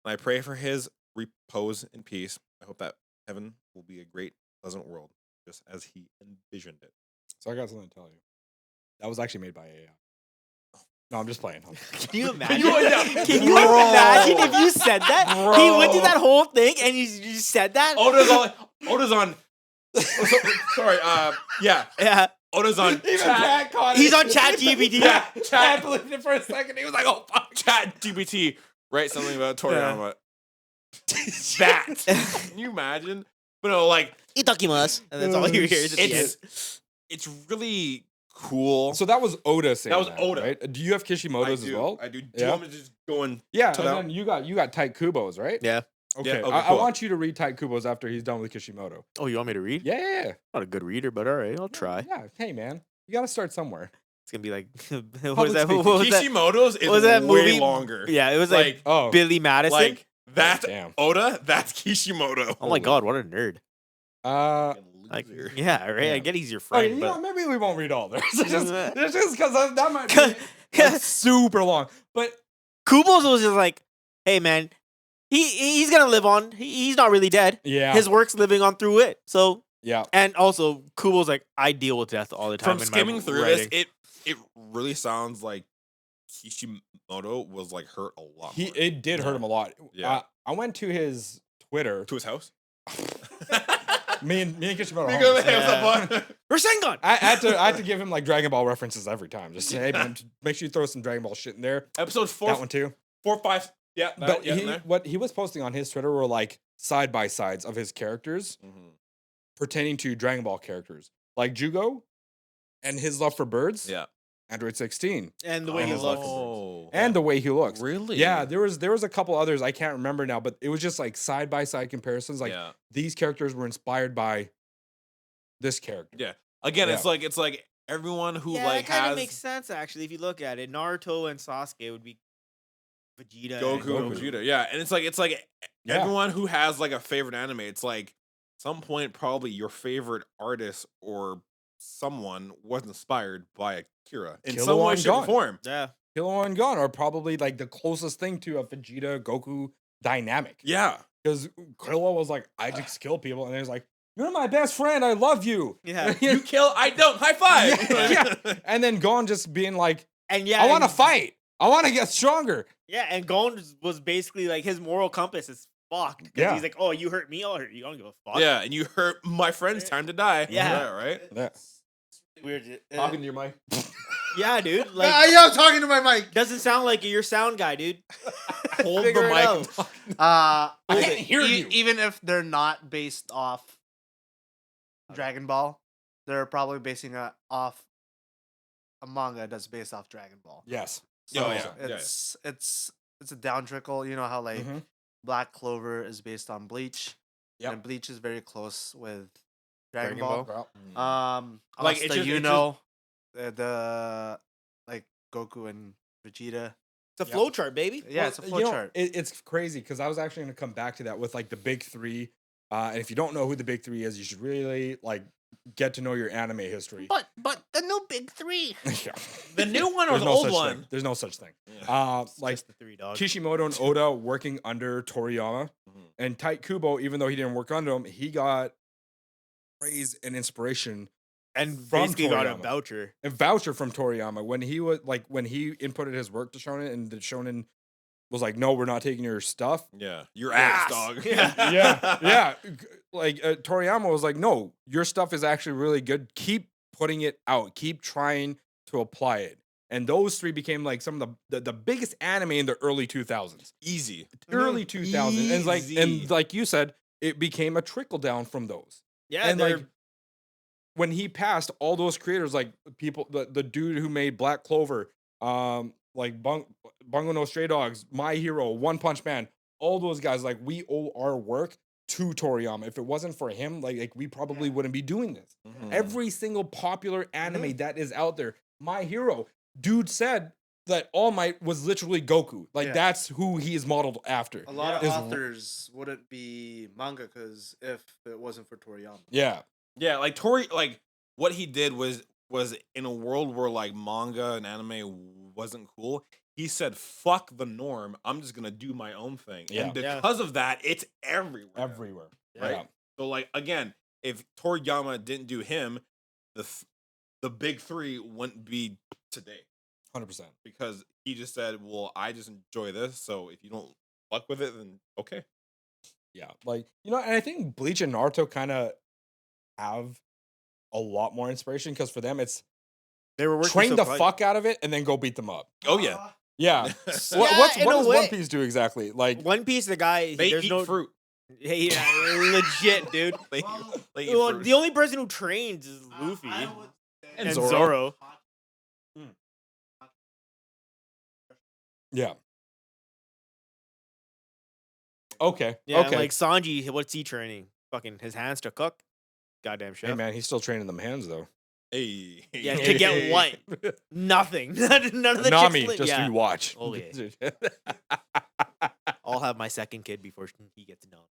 And I pray for his repose in peace. I hope that heaven will be a great, pleasant world, just as he envisioned it.
So I got something to tell you. That was actually made by AI. No, I'm just playing.
Can you imagine? Can you imagine if you said that? He went through that whole thing and you said that?
Oda's on. Sorry. Yeah.
Yeah.
Oda's on.
Even Pat caught it.
He's on ChatGPT.
Yeah.
Pat believed it for a second. He was like, oh, fuck.
Chat GPT. Write something about Toriyama. That. Can you imagine? But no, like
Itakimasu. And that's all you hear is at the end.
it's really cool.
So that was Oda saying
That was Oda.
right? Do you have Kishimoto's as well?
I do. Do you want me to just go and
Yeah,
to
and
that?
then you got Tight Kubo's, right?
Yeah.
Okay.
Yeah, okay,
I
cool.
want you to read Tight Kubo's after he's done with Kishimoto.
Oh, you want me to read?
Yeah.
Not a good reader, but all right, I'll try.
Yeah. Hey, man. You got to start somewhere.
It's gonna be like what
Public
was that?
speaking.
What was that?
Kishimoto's is
what was that
way
movie?
longer.
Yeah, it was like
Oh.
Billy Madison.
Like that's
damn.
Oda. That's Kishimoto.
Oh my god, what a nerd! Like,
Loser.
yeah, right.
Yeah.
I get he's your
Okay,
friend,
you
but
know, maybe we won't read all this. It's just because that might be like, super long. But
Kubo's was just like, hey man, he's gonna live on. He's not really dead.
yeah,
His work's living on through it. So
yeah.
and also Kubo's like, I deal with death all the time.
From
in
skimming
my
through
writing.
this, it really sounds like Kishimoto was like hurt a lot. More.
It did hurt him a lot.
Yeah.
I went to his Twitter.
To his house.
Me and Kishimoto.
Me
are
go,
homies.
"Hey, what's up, bud?"
Rasengan.
I had to give him like Dragon Ball references every time. Just say, hey man, make sure you throw some Dragon Ball shit in there.
Episode
That one too.
4, 5. Yeah, that,
But
yeah, in there.
what he was posting on his Twitter were like side by sides of his characters
Mhm.
pertaining to Dragon Ball characters, like Jugo and his love for birds.
Yeah.
Android 16
And the way he
his
looks.
Oh.
and the way he looks.
Really?
Yeah, there was a couple others I can't remember now, but it was just like side by side comparisons. Like
yeah.
these characters were inspired by this character.
Yeah. Again,
Yeah.
it's like everyone who
Yeah,
like
it kind
has
of makes sense actually if you look at it. Naruto and Sasuke would be Vegeta.
Goku and Vegeta. Yeah, and it's like
Yeah.
everyone who has like a favorite anime. It's like some point probably your favorite artist or someone was inspired by Akira in some way,
Killua and
shape, or
Gon.
form.
Yeah.
Killua and Gon are probably like the closest thing to a Vegeta Goku dynamic.
Yeah.
Because Killua was like, I just kill people, and he was like, you're my best friend, I love you.
Yeah.
You kill, I don't. High five.
Yeah. And then Gon just being like,
And yeah,
I want to
and-
fight. I want to get stronger.
Yeah, and Gon was basically like his moral compass is fucked. Because
Yeah.
he's like, oh, you hurt me, I'll hurt you. I don't give a fuck.
Yeah, and you hurt my friend's time to die.
Yeah.
Right?
Yeah.
It's weird.
Talking to your mic.
Yeah, dude.
Yeah,
Like,
I'm talking to my mic.
doesn't sound like you're sound guy, dude.
Hold the
Figure it
mic.
out.
and talk.
I can't hear you.
Even if they're not based off Dragon Ball, they're probably basing it off a manga that's based off Dragon Ball.
Yes.
Oh,
So
yeah.
it's a down trickle. You know how like
Mhm.
Black Clover is based on Bleach,
Yep.
and Bleach is very close with Dragon,
Dragon
Ball.
Ball.
Like,
Like
it's just-
you
it's
know, the like Goku and Vegeta.
It's a
Yep.
flow chart, baby.
Yeah, it's a
Well,
flow
you know,
chart.
It's crazy because I was actually going to come back to that with like the big three. And if you don't know who the big three is, you should really like get to know your anime history.
But the new big three.
Yeah.
The new one or
There's
the
no
old
such
one?
thing. There's no such thing.
Yeah.
Like
Just the three dogs.
Kishimoto and Oda working under Toriyama,
Mhm.
and Tite Kubo, even though he didn't work under him, he got praise and inspiration
and
from
basically got a
Toriyama.
voucher.
and voucher from Toriyama when he was like when he inputted his work to Shonen, and the Shonen was like, no, we're not taking your stuff.
Yeah. Your
Yes.
ass, dog.
Yeah.
Yeah. Like Toriyama was like, no, your stuff is actually really good. Keep putting it out. Keep trying to apply it. And those three became like some of the biggest anime in the early 2000s.
Easy.
Early 2000s. And
Easy.
like you said, it became a trickle down from those.
Yeah,
and
they're
like when he passed, all those creators, like people, the dude who made Black Clover, like Bungo no Stray Dogs, My Hero, One Punch Man, all those guys, like we owe our work to Toriyama. If it wasn't for him, like we probably wouldn't be doing this.
Mhm.
Every single popular anime that is out there, My Hero, dude said that All Might was literally Goku. Like
Yeah.
that's who he is modeled after.
A lot
Is-
of authors wouldn't be mangakas if it wasn't for Toriyama.
Yeah.
Yeah, like what he did was in a world where like manga and anime wasn't cool. He said, "Fuck the norm. I'm just gonna do my own thing."
Yeah.
And
Yeah.
because of that, it's everywhere.
Everywhere.
Right?
Yeah.
So like again, if Toriyama didn't do him, the big three wouldn't be today
100%.
because he just said, "Well, I just enjoy this. So if you don't fuck with it, then okay."
Yeah, like and I think Bleach and Naruto kind of have a lot more inspiration because for them it's
they were working
train
so
the
close.
fuck out of it and then go beat them up.
Oh yeah,
Yeah,
Yeah,
what
in a
does
way.
One Piece do exactly? Like,
One Piece, the guy
they
there's
eat
no
fruit.
Hey, yeah, legit, dude.
They eat
Well,
fruit.
the only person who trains is Luffy and
Zoro.
Zoro.
yeah, okay,
Yeah,
okay.
like Sanji, what's he training? Fucking his hands to cook. Goddamn
Hey
chef.
man, he's still training them hands though.
Hey,
Yeah, to get what? Nothing. None of the
Nami,
chicks
just
yeah.
you watch.
Oh, yeah. I'll have my second kid before he gets known.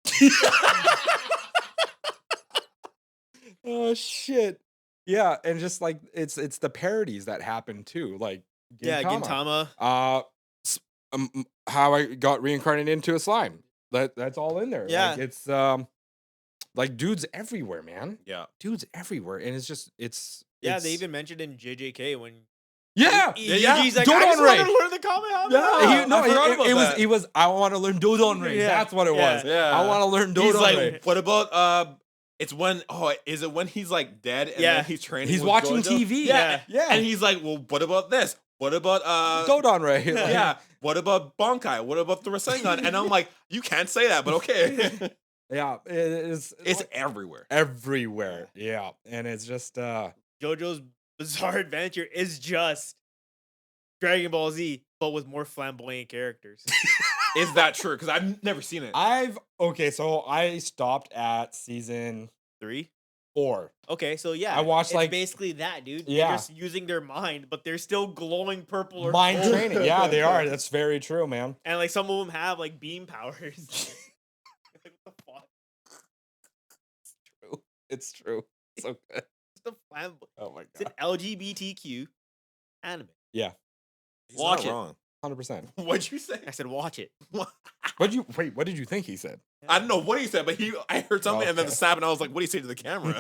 Oh shit. Yeah, and just like it's the parodies that happen too. Like
Yeah,
Gintama.
Gintama.
How I got reincarnated into a slime. That's all in there.
Yeah.
Like, it's like dudes everywhere, man.
Yeah.
Dudes everywhere, and it's
Yeah, they even mentioned in JJK when
yeah.
Yuji's like,
Dodon
I just
Ray.
want to learn the Kamehameha.
Yeah,
I forgot about
it was
that.
it was I want to learn Dodon Ray.
Yeah.
That's what it
Yeah.
was.
Yeah.
I want to learn Dodon
He's like,
Ray.
what about it's when is it when he's like dead and
Yeah.
then he's training?
He's
with
watching
Gojo?
TV.
Yeah.
Yeah.
And he's like, well, what about this? What about
Dodon Ray.
yeah. What about Bonkai? What about the Rasengan? And I'm like, you can't say that, but okay.
Yeah, it's
Everywhere.
everywhere. Yeah, and it's just
JoJo's Bizarre Adventure is just Dragon Ball Z, but with more flamboyant characters.
Is that true? Because I've never seen it.
so I stopped at season
3?
4.
Okay, so yeah,
I watched,
it's
like-
basically that, dude.
Yeah.
They're just using their mind, but they're still glowing purple or
Mind
gold.
training. Yeah, they are. That's very true, man.
And like some of them have like beam powers. Like, what the fuck?
It's true. So good.
It's the flamboyant.
Oh my
It's an LGBTQ anime.
Yeah.
He's
Watch
not
it.
wrong.
100%.
What'd you say?
I said, watch it.
What did you think he said?
I don't know what he said, but I heard something and then
Okay.
the snap, and I was like, "What do you say to the camera?"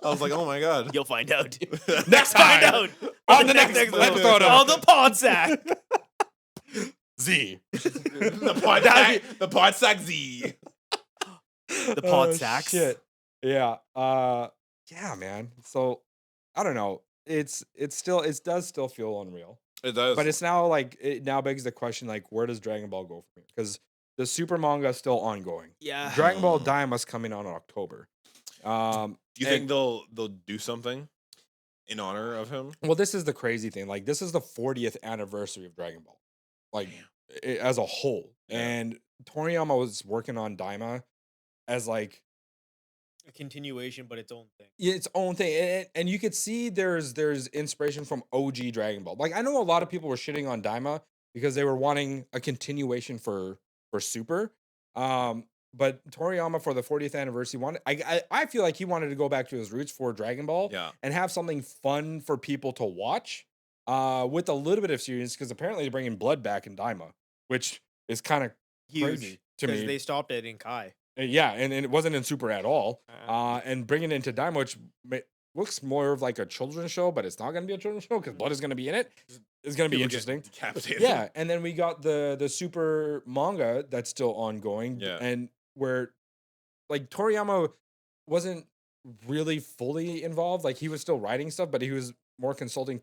I was like, "Oh my god!"
You'll find out.
Next
Find
time
out
on the next episode
on
of
the pod sack.
Z.
the pod sack Z.
The pod sacks.
Shit. Yeah. Yeah, man. So I don't know. It does still feel unreal.
It does,
But it's now like it now begs the question, like, where does Dragon Ball go from here? Because the super manga is still ongoing.
Yeah.
Dragon Ball Daima's coming out in October.
Do you think they'll do something in honor of him?
Well, this is the crazy thing. Like, this is the 40th anniversary of Dragon Ball, like as a whole.
Yeah.
And Toriyama was working on Daima as like
A continuation, but its own thing.
its own thing, and you could see there's inspiration from OG Dragon Ball. Like, I know a lot of people were shitting on Daima because they were wanting a continuation for Super. But Toriyama, for the 40th anniversary, I feel like he wanted to go back to his roots for Dragon Ball,
Yeah.
and have something fun for people to watch, with a little bit of seriousness, because apparently they're bringing Blood back in Daima, which is kind of
Huge.
crazy to
Because
me.
they stopped it in Kai.
Yeah, and it wasn't in Super at all.
Uh,
And bringing it into Daima, which looks more of like a children's show, but it's not going to be a children's show because Blood is going to be in it. It's going to be
People get
interesting.
decapitated.
Yeah, and then we got the Super manga that's still ongoing.
Yeah.
And where like Toriyama wasn't really fully involved. Like, he was still writing stuff, but he was more consulting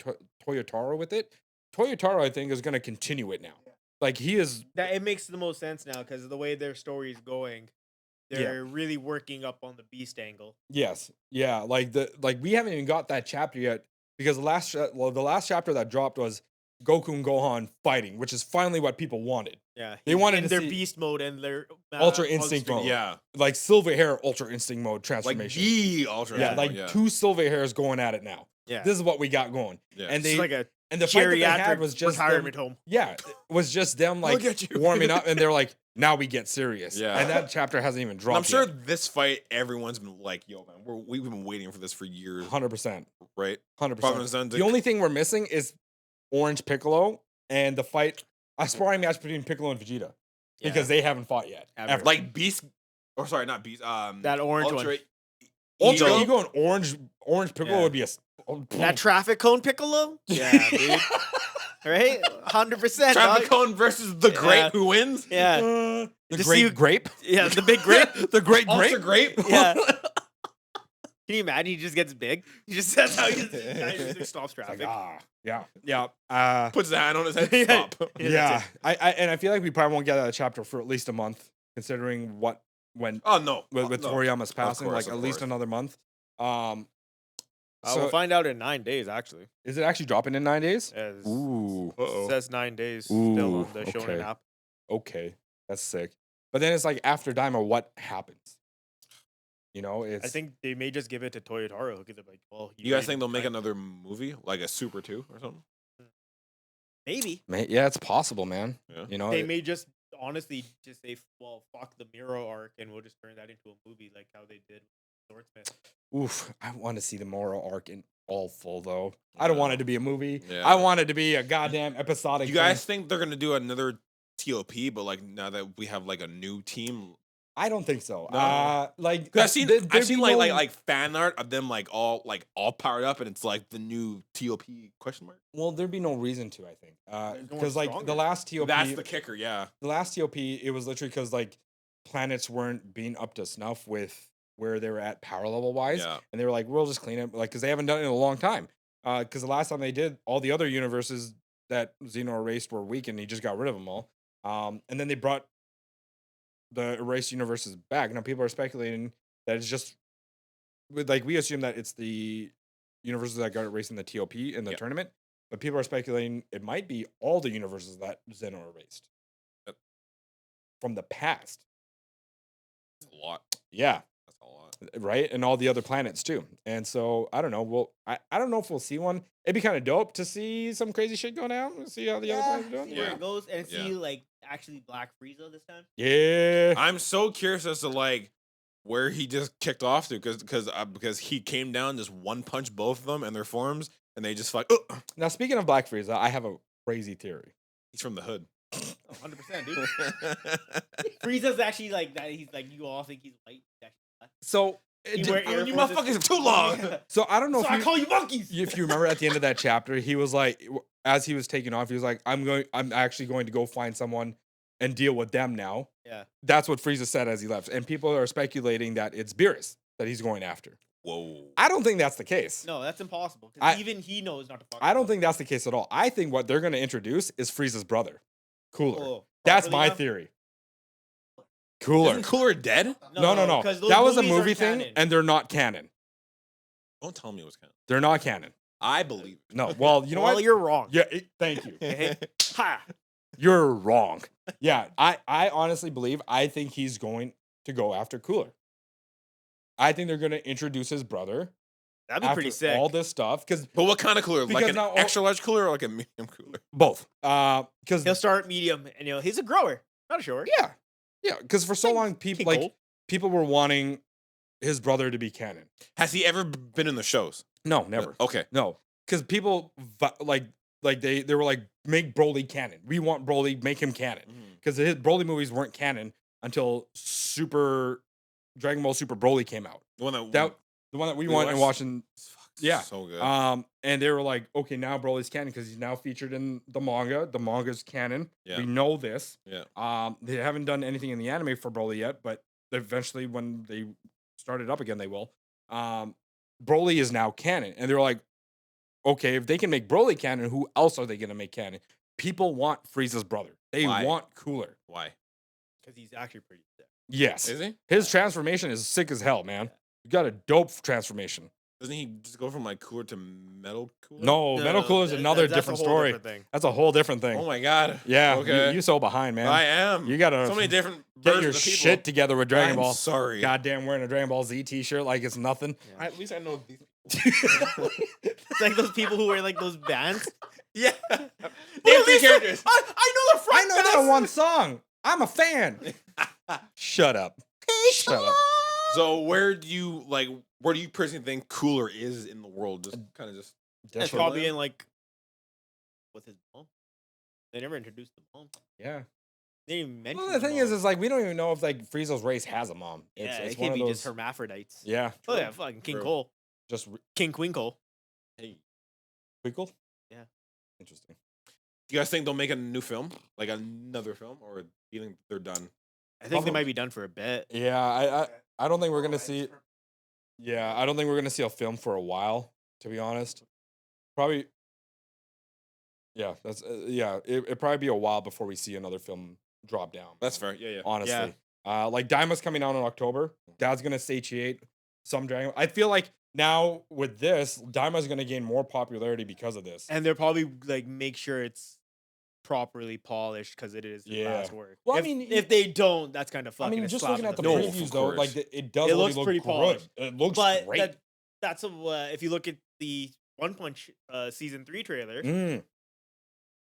Toyotaro with it. Toyotaro, I think, is going to continue it now. Like, he is.
That it makes the most sense now because of the way their story is going. They're really working up on the beast angle.
Yes. Yeah. Like we haven't even got that chapter yet, because the last chapter that dropped was Goku and Gohan fighting, which is finally what people wanted.
Yeah,
They wanted
in
to
their
see
beast mode and their
Ultra Instinct mode.
Yeah.
Like Silver Hair Ultra Instinct mode
Like
transformation.
the ultra.
yeah, like
yeah.
two Silver Hairs going at it now.
Yeah,
This is what we got going.
Yeah.
And
it's
they
like a
and the fight that they had
geriatric
was just them,
retirement home.
yeah, it was just them like
Look at you.
warming up, and they're like, now we get serious.
Yeah.
And that chapter hasn't even
And
dropped.
I'm sure
yet.
this fight, everyone's been like, "Yo, man, we've been waiting for this for years,
100%.
right?"
100%. The only thing we're missing is Orange Piccolo and the fight, a sparring match between Piccolo and Vegeta, because they haven't fought yet.
Ever.
like Beast, or sorry, not Beast.
That orange
Ultra
one.
Ultra
Ego.
Ego and Orange Piccolo
Yeah.
would be a.
That traffic cone Piccolo. Yeah, dude. Right, 100%.
Traffic Cone versus the Grape,
Yeah.
who wins?
Yeah,
the
Just
Great
see-
Grape.
yeah. The big grape.
The Great
Ultra
Grape.
Grape.
Yeah. Can you imagine? He just gets big. He just that's how he just stops
It's like,
traffic.
yeah.
Puts his hand on his head.
Yeah.
Stop.
Yeah,
Yeah.
that's
I feel like we probably won't get that chapter for at least a month, considering what went
Oh no.
with
no.
Toriyama's passing,
course,
like
of
at least
course.
another month. So
we'll find out in 9 days. Actually,
is it actually dropping in 9 days?
it
Ooh.
says 9 days
Ooh,
still on the Shonen
okay.
app.
Okay, that's sick. But then it's like, after Daima, what happens? You know, it's.
I think they may just give it to Toyotaro because they're like, well,
You guys think they'll make another movie, like a Super 2 or something?
maybe
Yeah, it's possible, man.
Yeah.
You know,
they may just honestly just say, well, fuck the Miro arc, and we'll just turn that into a movie like how they did with Swordsmith.
oof. I want to see the Moro arc in all full, though. I don't want it to be a movie.
Yeah.
I want it to be a goddamn episodic.
You guys think they're gonna do another TOP, but like now that we have like a new team?
I don't think so.
No.
Like,
'Cause I've seen
there'd be
like fan art of them like all powered up, and it's like the new TOP question mark.
Well, there'd be no reason to, I think,
There's no one
because like
stronger.
the last TOP,
That's the kicker, yeah.
the last TOP, it was literally because like planets weren't being up to snuff with where they were at power level wise,
Yeah.
and they were like, we'll just clean it, like, because they haven't done it in a long time. Because the last time they did, all the other universes that Xeno erased were weak, and he just got rid of them all. And then they brought the erased universes back. Now people are speculating that it's just like, we assume that it's the universes that got erased in the TOP in the
Yep.
tournament, but people are speculating it might be all the universes that Xeno erased
Yep.
from the past.
That's a lot.
Yeah,
That's a lot.
right, and all the other planets too. And so I don't know. Well, I don't know if we'll see one. It'd be kind of dope to see some crazy shit go down. See how the other planets are doing.
see where
Yeah.
it goes, and see
Yeah.
like actually Black Frieza this time.
Yeah.
I'm so curious as to like where he just kicked off to, because he came down, just one punch both of them and their forms, and they just like,
Now, speaking of Black Frieza, I have a crazy theory.
He's from the hood.
100%, dude. Frieza's actually like that. He's like, you all think he's white. He's actually black.
So,
He wear
I mean, you
Air Forces.
motherfuckers are too long.
so I don't know
So
if
I call you monkeys.
if you remember at the end of that chapter, he was like, as he was taking off, he was like, I'm actually going to go find someone and deal with them now.
Yeah.
That's what Frieza said as he left. And people are speculating that it's Beerus that he's going after.
Whoa.
I don't think that's the case.
No, that's impossible.
I-
Because even he knows not to fuck.
I don't
with
think that's the case at all. I think what they're going to introduce is Frieza's brother, Cooler.
Oh,
That's
properly
my
now?
theory. Cooler.
Isn't Cooler dead?
No.
'cause those
That was a
movies aren't
movie thing,
canon.
and they're not canon.
Don't tell me it was canon.
They're not canon.
I believe.
No. Well, you know
well,
what?
you're wrong.
Yeah. Thank you.
Ha.
You're wrong. Yeah. I honestly believe. I think he's going to go after Cooler. I think they're going to introduce his brother.
That'd be
after
pretty sick.
all this stuff, because
But what kind of cooler? Like
Because
an
now all-
extra large cooler or like a medium cooler?
both. Because
He'll start medium, and he's a grower, not a short.
yeah, because for so long
King
people were wanting his brother to be canon.
Has he ever been in the shows?
No, never.
Okay.
No, because people they were like, make Broly canon. We want Broly, make him canon. Because his Broly movies weren't canon until Dragon Ball Super Broly came out.
The one that
The one that we
We
went and
watched-
watching.
Fuck,
Yeah.
So good.
And they were like, okay, now Broly's canon because he's now featured in the manga. The manga's canon.
Yeah.
We know this.
Yeah.
They haven't done anything in the anime for Broly yet, but eventually when they start it up again, they will. Broly is now canon. And they're like, okay, if they can make Broly canon, who else are they going to make canon? People want Frieza's brother. They
Why?
want Cooler.
Why?
Because he's actually pretty sick.
Yes.
Is he?
His transformation is sick as hell, man. You got a dope transformation.
Doesn't he just go from like cooler to metal cooler?
No, Metal Cooler is another
that's a
different
whole
story.
different thing.
That's a whole different thing.
Oh my god.
Yeah,
Okay.
you so behind, man.
I am.
You gotta
so many different
get
versions
your
of people.
shit together with Dragon
I'm
Ball.
sorry.
Goddamn, wearing a Dragon Ball Z t-shirt like it's nothing.
At least I know these.
It's like those people who wear like those bands.
Yeah.
Well,
They have
at
three
least
characters.
I know the
I
front.
know that one song. I'm a fan. Shut up. Shut up.
So where do you personally think Cooler is in the world? Just kind of just.
It's probably in like with his mom. They never introduced the mom.
Yeah.
They didn't even mention.
Well, the thing
mom.
is like we don't even know if like Frieza's race has a mom.
yeah,
It's
it
one
can't
of
be just
those.
hermaphrodites.
Yeah.
Oh yeah, fucking King
True.
Cole,
Just
King Queen Cole.
Hey,
Twinkle.
Yeah.
Interesting.
do you guys think they'll make a new film, like another film, or do you think they're done?
I think they
Probably.
might be done for a bit.
Yeah, I don't think we're gonna see. Yeah, I don't think we're gonna see a film for a while. To be honest, probably. Yeah, that's yeah. It probably be a while before we see another film drop down.
That's fair. Yeah, yeah.
Honestly, like Daima's coming out in October. Dad's gonna satiate some Dragon. I feel like now with this, Daima's gonna gain more popularity because of this.
And they'll probably like make sure it's properly polished because it is his
Yeah.
last work.
Well, I
if,
mean,
if they don't, that's kind of
I
fucking.
mean,
a
just
slap
looking
in
at the
No, of
previews though,
course.
like it does
It
really
looks
look
pretty
good.
polished.
It looks
but
great.
that's if you look at the One Punch season 3 trailer,
Mm.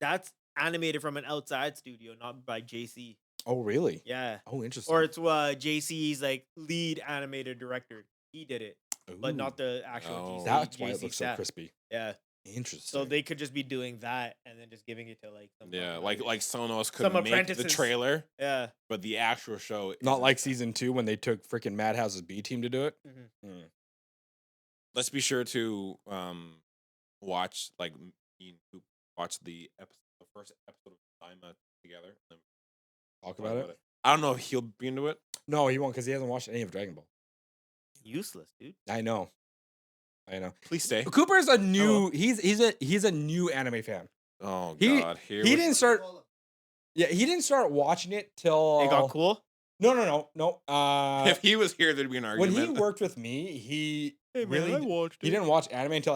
that's animated from an outside studio, not by JC.
Oh really?
Yeah.
Oh, interesting.
Or it's JC's like lead animator director. He did it, but
Ooh.
not the actual
Oh.
JC.
That's why it
JC
looks so
staff.
crispy.
Yeah.
Interesting.
So they could just be doing that and then just giving it to like some
Yeah,
fucking
like someone else could
Some
make the
apprentices.
trailer,
yeah.
but the actual show
not
isn't.
like season 2 when they took freaking Madhouse's B team to do it.
Let's be sure to watch like me and Coop watch the first episode of Daima together. And then
Talk about it.
I don't know if he'll be into it.
No, he won't because he hasn't watched any of Dragon Ball.
Useless, dude.
I know.
Please stay.
Cooper's a new. He's a new anime fan.
Oh
He-
God, here
He
we-
didn't start. Yeah, he didn't start watching it till.
It got cool.
No.
If he was here, there'd be an
When
argument.
he worked with me, he
Hey,
really
watched
he didn't watch anime until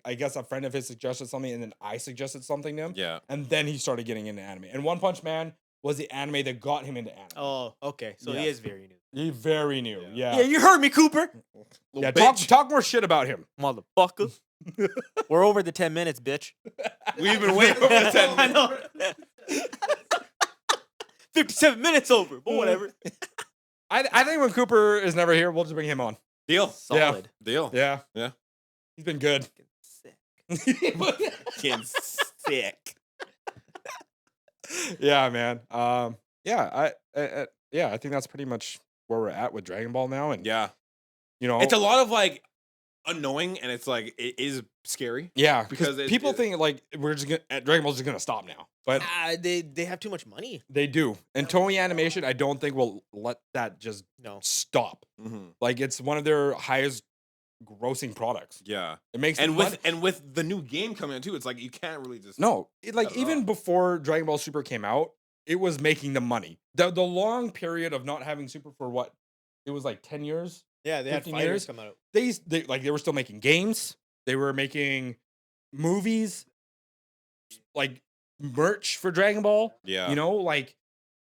I guess a friend of his suggested something, and then I suggested something to him,
yeah,
and then he started getting into anime. And One Punch Man was the anime that got him into anime.
Oh, okay. So he
Yeah.
is very new.
He very new.
Yeah.
Yeah.
you heard me, Cooper.
Little
Yeah,
bitch.
talk more shit about him.
Motherfucker. We're over the 10 minutes, bitch.
We've been waiting over the 10
I know. 57 minutes over, but whatever.
I think when Cooper is never here, we'll just bring him on.
Deal.
Solid.
Deal.
Yeah.
Yeah.
He's been good.
Sick.
Getting sick.
Yeah, man. I think that's pretty much where we're at with Dragon Ball now, and
Yeah.
you know,
It's a lot of like annoying, and it's like it is scary.
yeah,
because
because people think like we're just gonna Dragon Ball's just gonna stop now, but
They have too much money.
they do. And Toei Animation, I don't think will let that just
No.
stop.
Mhm.
Like it's one of their highest grossing products.
Yeah.
It makes
And
them
with the new game coming out too, it's like you can't really just
like
Cut it
even
off.
before Dragon Ball Super came out, it was making the money. The long period of not having Super for what it was like 10 years.
Yeah, they had
15
fighters
years?
come out.
They were still making games. They were making movies, like merch for Dragon Ball.
Yeah.
You know, like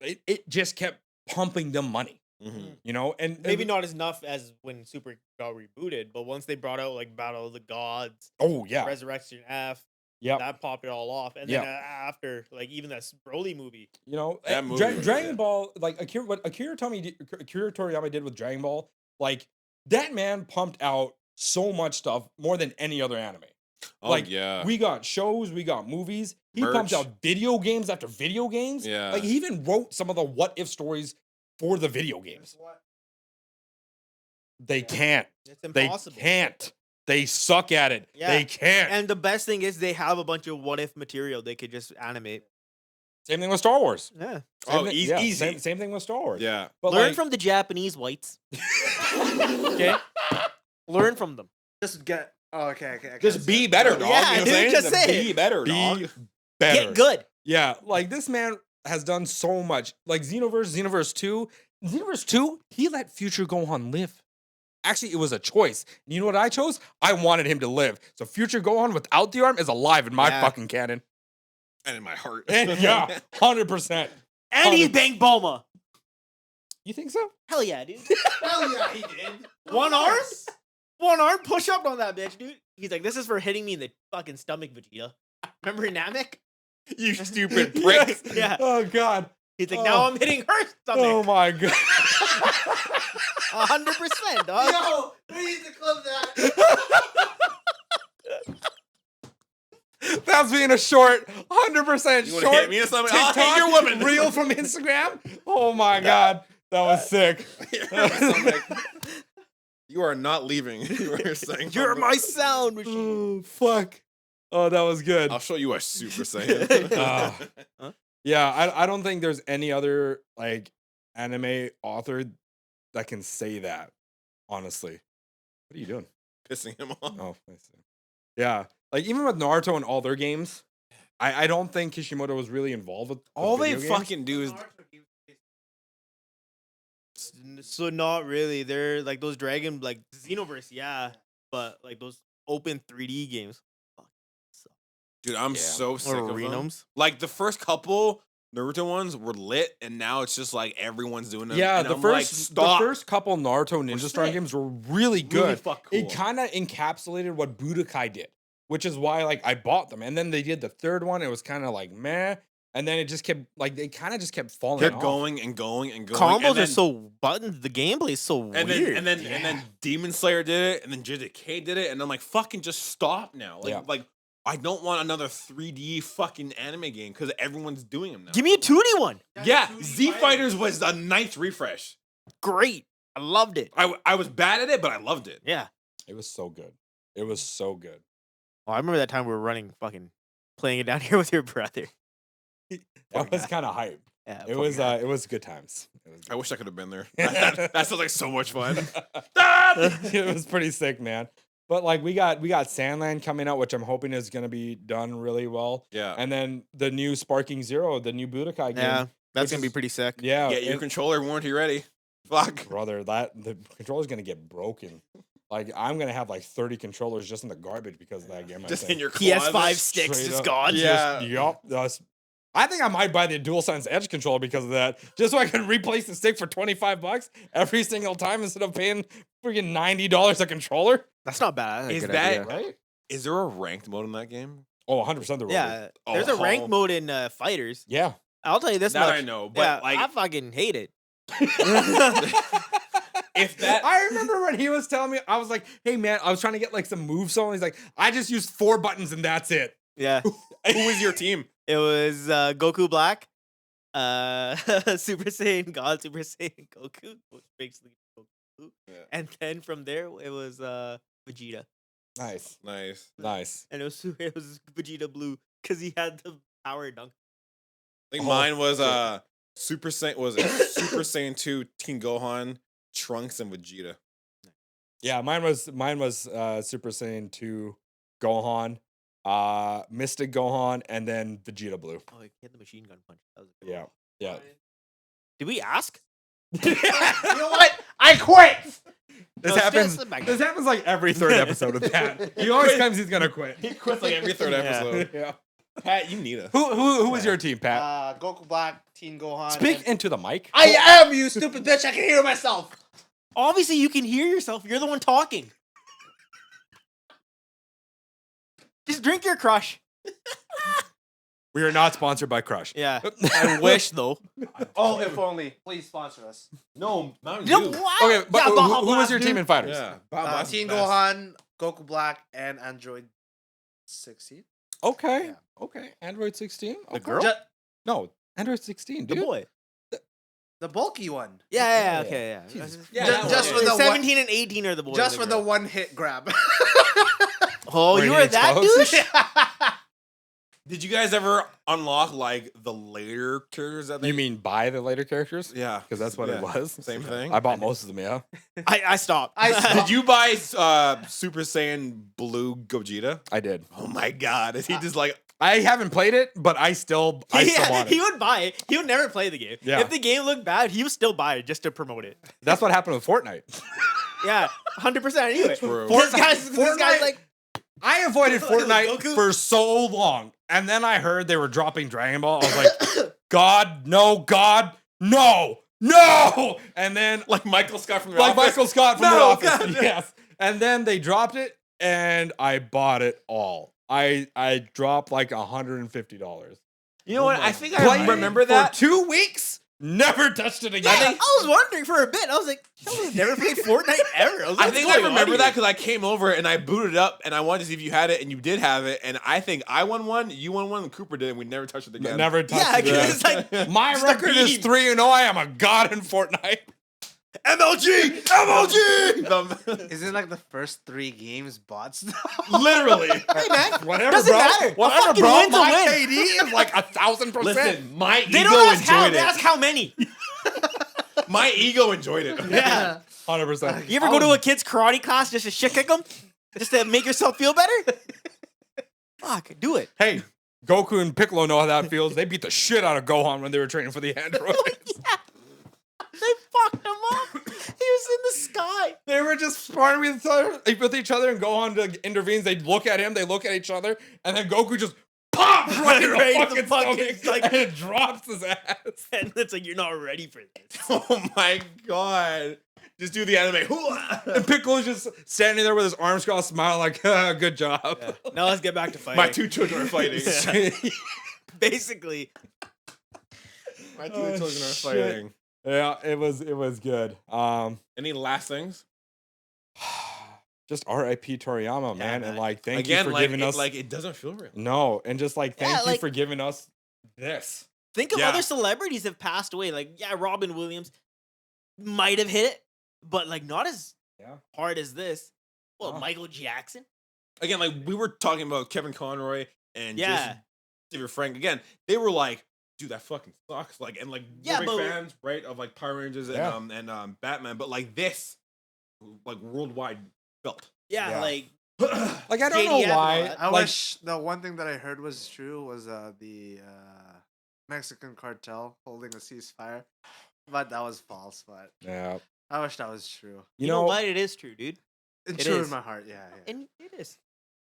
it just kept pumping them money.
Mhm.
You know, and
Maybe not as enough as when Super got rebooted, but once they brought out like Battle of the Gods,
Oh yeah,
Resurrection F,
yeah.
that popped it all off. And then after, like even that Broly movie,
You know,
That movie was
Dragon
good.
Ball, like what Akira Toriyama did with Dragon Ball, like that man pumped out so much stuff more than any other anime.
Oh
Like,
yeah.
We got shows, we got movies. He pumped
Merch.
out video games after video games.
Yeah.
Like he even wrote some of the what if stories for the video games. They can't.
it's
They
impossible.
can't. They suck at it.
Yeah.
They can't.
And the best thing is they have a bunch of what if material they could just animate.
Same thing with Star Wars.
Yeah.
Oh,
thing,
easy.
Same thing with Star Wars.
Yeah.
But
Learn
like,
from the Japanese whites. Okay? Learn from them.
Just get. Oh, okay.
Just be better, dog.
Yeah,
you know
dude,
what I'm
just
saying?
say it.
Be better,
be
dog.
better.
Get good.
Yeah, like this man has done so much. Like Xenoverse 2, he let Future Gohan live. Actually, it was a choice. You know what I chose? I wanted him to live. So Future Gohan without the arm is alive in my
Yeah.
fucking canon.
And in my heart.
And yeah, 100%.
And he banged Bulma.
You think so?
Hell yeah, dude.
Hell yeah, he did.
One arm? One arm push up on that bitch, dude. He's like, this is for hitting me in the fucking stomach, Vegeta. Remember Namek?
You stupid prick.
Yeah.
Oh God.
He's like,
Oh.
now I'm hitting her
Oh
stomach.
my God.
100%, dog.
Yo, we need to clip that.
That's being a short, 100%
You wanna
short
hit me or something? I'll hit your
TikTok
woman.
reel from Instagram. Oh my God. That was sick.
You are not leaving. You are saying
You're my sound machine.
Oh, fuck. Oh, that was good.
I'll show you a Super Saiyan.
Ah. Yeah, I don't think there's any other like anime author that can say that, honestly. What are you doing?
Pissing him off.
Oh, I see. Yeah, like even with Naruto and all their games, I don't think Kishimoto was really involved with
All they
video games.
fucking do is
So not really. They're like those Dragon, like Xenoverse, yeah. But like those open 3D games.
dude, I'm
Yeah.
so sick of them.
Arenums.
Like the first couple Naruto ones were lit, and now it's just like everyone's doing them.
Yeah,
and
the
I'm like,
first
stop.
the first couple Naruto Ninja Storm
sick.
games were really good.
Really fuck cool.
It kind of encapsulated what Budokai did, which is why like I bought them. And then they did the third one. It was kind of like meh, and then it just kept like they kind of just kept falling.
Kept
off.
going and going and going.
Combos
and then,
are so buttons. The gameplay is so
and
weird.
then and then Demon Slayer did it, and then JJK did it, and I'm like, fucking just stop now. Like
Yeah.
like I don't want another 3D fucking anime game because everyone's doing them now.
Give me a 2D one.
Yeah, Z Fighters was a nice refresh.
Great. I loved it.
I was bad at it, but I loved it.
Yeah.
It was so good. It was so good.
Oh, I remember that time we were playing it down here with your brother.
That was kind of hype.
Yeah,
It was good times. It was
I wish I could have been there. That sounds like so much fun.
it was pretty sick, man. But like we got Sandland coming out, which I'm hoping is gonna be done really well.
Yeah.
And then the new Sparking Zero, the new Budokai game.
Yeah, that's
which
gonna be
is-
pretty sick.
Yeah,
Get your
it-
controller warranty ready. Fuck.
brother, the controller's gonna get broken. Like I'm gonna have like 30 controllers just in the garbage because of that game. I
Just
think.
in your closet.
PS5 sticks
Straight
is
up.
gone.
Yeah.
Yup. I think I might buy the DualSense Edge controller because of that, just so I can replace the stick for $25 every single time instead of paying freaking $90 a controller.
That's not bad. That's a
Is
good
that
idea.
Right?
Is there a ranked mode in that game?
Oh, 100% there will be.
Yeah,
Oh,
there's a rank
oh.
mode in Fighters.
Yeah.
I'll tell you this
That
much.
I know, but
Yeah,
like
I fucking hate it.
if that
I remember when he was telling me, I was like, hey man, I was trying to get like some moves on. He's like, I just used 4 buttons and that's it.
Yeah.
Who was your team?
It was Goku Black, Super Saiyan God, Super Saiyan Goku, which basically Goku.
Yeah.
And then from there it was Vegeta.
Nice.
Nice.
Nice.
And it was Vegeta Blue because he had the power dunk.
I think
Oh,
mine was
shit.
Super Saiyan. Was it Super Saiyan 2, Teen Gohan, Trunks, and Vegeta?
Yeah, mine was Super Saiyan 2 Gohan, Mystic Gohan, and then Vegeta Blue.
Oh, he had the machine gun punch. That was a good
Yeah.
one.
Yeah.
Did we ask?
You know what? I quit.
This
No,
happens.
still back
This
then.
happens like every third episode with Pat. He always claims he's gonna quit.
He quits like every third episode.
Yeah.
Pat, you need us.
Who was your team, Pat?
Goku Black, Teen Gohan.
Speak
and-
into the mic.
I am, you stupid bitch. I can hear myself.
Obviously, you can hear yourself. You're the one talking. Just drink your crush.
We are not sponsored by Crush.
Yeah. I wish though.
Oh, if only. Please sponsor us.
No, Mountain
Yeah,
Dew.
wow.
Okay, but
Yeah,
who
Baja
was your
Blast,
team
dude.
in fighters?
Yeah. Bob Blast is
Teen
the best.
Gohan, Goku Black, and Android 16.
Okay.
Yeah.
Okay. Android 16.
The
Okay.
girl?
No, Android 16,
The
dude.
boy.
The bulky one.
Yeah, okay, yeah.
Jesus.
Yeah,
Just-
that
just
one.
for the
17 and 18 are the boys.
Just
and
for
the
the
girl.
one hit grab.
Oh,
Were
you
you
were that
exposed?
douche?
Did you guys ever unlock like the later characters that they?
You mean buy the later characters?
Yeah,
Because that's what
yeah.
it was.
Same thing.
I bought most of them, yeah.
I stopped.
I stopped.
Did you buy Super Saiyan Blue Gogeta?
I did.
Oh my god! Is he just like
I haven't played it, but I still
Yeah,
want
he
it.
would buy it. He would never play the game.
Yeah.
If the game looked bad, he would still buy it just to promote it.
That's what happened with Fortnite.
Yeah, 100% anyway.
True.
This guy's
Fortnite-
like,
I avoided Fortnite
Goku?
for so long. And then I heard they were dropping Dragon Ball. I was like, God, no. And then
like Michael Scott from the
like
Office?
Michael Scott from
No,
The Office.
God, no.
Yes. And then they dropped it and I bought it all. I dropped like $150.
You know what? I think
Played
I remember that.
for 2 weeks. Never touched it again.
I was wondering for a bit. I was like, Sheldon's never played Fortnite ever.
I think I remember that because I came over and I booted it up and I wanted to see if you had it and you did have it. And I think I won one, you won one, and Cooper did, and we never touched it again.
Never touched
Yeah,
it
because
again.
it's like
My
Just a
record is
beam.
3-0. I am a god in Fortnite.
MLG! MLG!
Isn't it like the first 3 games bots?
Literally.
Hey man,
Whatever,
doesn't
bro.
matter. A
Whatever,
fucking
bro.
win's a
My
win.
KD is like 1,000%.
Listen, my
They
ego
don't ask how.
enjoyed
They
it.
ask how many.
My ego enjoyed it.
Yeah.
100%.
You ever go to a kid's karate class just to shit kick them, just to make yourself feel better? Fuck, do it.
Hey, Goku and Piccolo know how that feels. They beat the shit out of Gohan when they were training for the androids.
They fucked him up. He was in the sky.
They were just sparring with each other, and Gohan intervenes. They look at him, they look at each other, and then Goku just pops right in
Right
the
in the fucking,
stomach,
like-
and it drops his ass.
And it's like, you're not ready for this.
Oh my god. Just do the anime.
And Piccolo's just standing there with his arms crossed, smiling like, good job.
Now let's get back to fighting.
My 2 children are fighting.
Basically.
My 2
Oh,
children are
shit.
fighting.
Yeah, it was good.
Any last things?
Just R.I.P. Toriyama, man,
man.
and like thank
Again,
you for
like,
giving us
like it doesn't feel real.
no, and just like thank
Yeah,
you
like-
for giving us this.
Think of
Yeah.
other celebrities have passed away. Like, yeah, Robin Williams might have hit it, but like not as
Yeah.
hard as this. Well,
No.
Michael Jackson.
Again, like we were talking about Kevin Conroy and
Yeah.
Xavier Frank. Again, they were like, dude, that fucking sucks. Like, and like
Yeah,
we're big
but-
fans, right, of like Power Rangers
Yeah.
and Batman, but like this, like worldwide felt.
Yeah,
Yeah.
like
Like I don't
JDF
know
and all
why.
that.
I
like,
wish the one thing that I heard was true was the Mexican cartel holding a ceasefire, but that was false. But
yeah.
I wish that was true.
you know what? It is true, dude.
It's
It
true
is.
in my heart. Yeah, yeah.
And it is.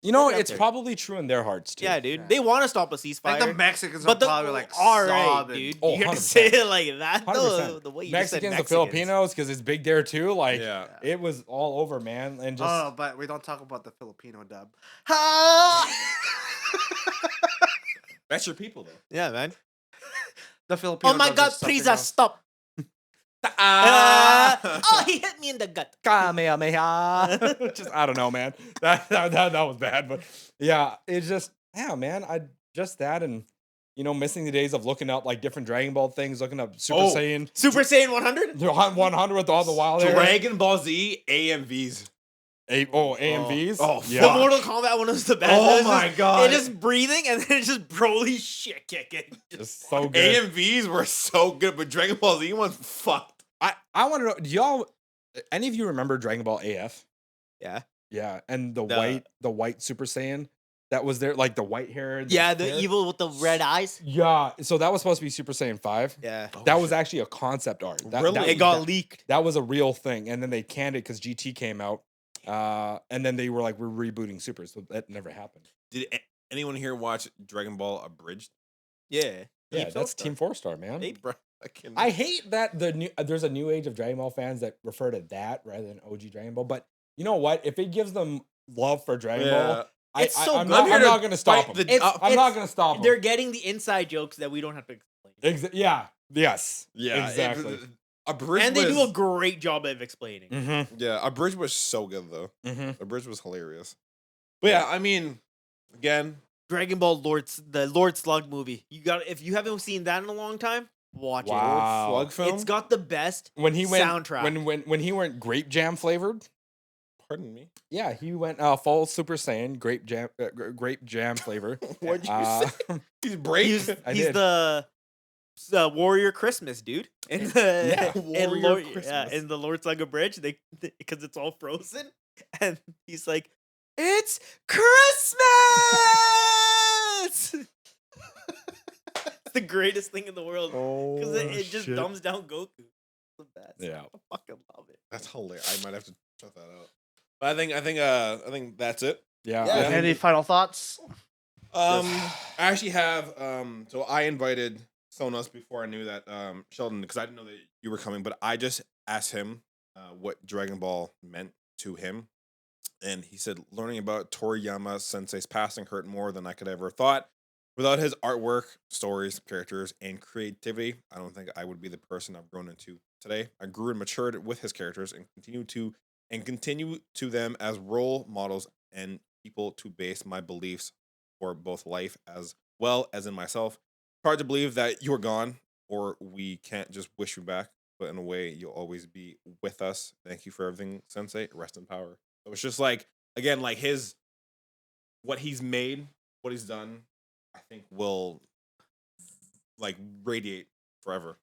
You know,
Put it out
it's
there.
probably true in their hearts too.
Yeah, dude.
Yeah.
They want to stop a ceasefire.
Like the Mexicans
but
are
the
probably like
all right,
sobbing.
dude.
Oh,
You're gonna
100%.
say it like that, though.
100%.
The way you
Mexicans,
just said
the
Mexicans.
Filipinos, because it's big there too. Like,
Yeah.
it was all over, man. And just
Oh, but we don't talk about the Filipino dub. Ha!
That's your people, though.
Yeah, man.
The Filipino.
Oh my
dubs are
God,
something
please
else.
stop. Oh, he hit me in the gut.
Kamehameha. Just I don't know, man. That was bad, but yeah, it's just yeah, man, I just that and missing the days of looking up like different Dragon Ball things, looking up Super
Oh.
Saiyan.
Super Saiyan 100.
100 with all the wild hair.
Dragon Ball Z AMVs.
AMVs.
Oh,
The
yeah.
Mortal Kombat one was the best.
Oh
It's
my
just-
God.
It just breathing and then it's just Broly shit kicking.
Just so good.
AMVs were so good, but Dragon Ball Z ones fucked.
I want to know, do y'all, any of you remember Dragon Ball AF?
Yeah.
Yeah, and the
The-
white Super Saiyan that was there, like the white hair.
Yeah, the
hair.
evil with the red eyes.
Yeah, so that was supposed to be Super Saiyan 5.
Yeah.
That was actually a concept art.
Really?
It got leaked.
That was a real thing, and then they canned it because GT came out, and then they were like, "We're rebooting Super," so that never happened.
Did anyone here watch Dragon Ball Abridged?
Yeah.
Yeah, that's Team 4-Star, man.
Bro, I can't.
I hate that there's a new age of Dragon Ball fans that refer to that rather than OG Dragon Ball. But you know what? If it gives them love for Dragon Ball,
It's so
I'm
good.
not,
I'm here
I'm
to
not going to stop
fight
them.
the-
I'm not going to stop
They're
them.
getting the inside jokes that we don't have to explain.
Yeah. Yes.
Yeah,
Exactly.
Abridged
And they do
was-
a great job of explaining.
Mm-hmm.
Yeah, Abridged was so good though.
Mm-hmm.
Abridged was hilarious. But yeah, I mean, again,
Dragon Ball the Lord Slug movie. If you haven't seen that in a long time, watch
Wow.
Slug
it.
film.
It's got the best
When he went
soundtrack.
when he went grape jam flavored.
Pardon me.
Yeah, he went full Super Saiyan grape jam flavor.
What'd you
Uh,
say? He's brave.
He's
I
he's
did.
the Warrior Christmas dude. In
Yeah,
the
Warrior
yeah,
Christmas.
in the Lord Slugger Bridge, because it's all frozen, and he's like, "It's Christmas!" It's the greatest thing in the world because it just dumbs down Goku. It's the best.
Yeah.
I fucking love it.
That's hilarious. I might have to check that out. But I think that's it.
Yeah.
Yeah.
I think-
Any final thoughts?
I actually have so I invited someone else before I knew that Sheldon, because I didn't know that you were coming, but I just asked him what Dragon Ball meant to him, and he said learning about Toriyama Sensei's passing hurt more than I could ever thought. Without his artwork, stories, characters, and creativity, I don't think I would be the person I've grown into today. I grew and matured with his characters and continue to them as role models and people to base my beliefs for both life as well as in myself. Hard to believe that you're gone, or we can't just wish you back, but in a way, you'll always be with us. Thank you for everything, Sensei. Rest in power. So it's just like, again, like what he's made, what he's done, I think will like radiate forever.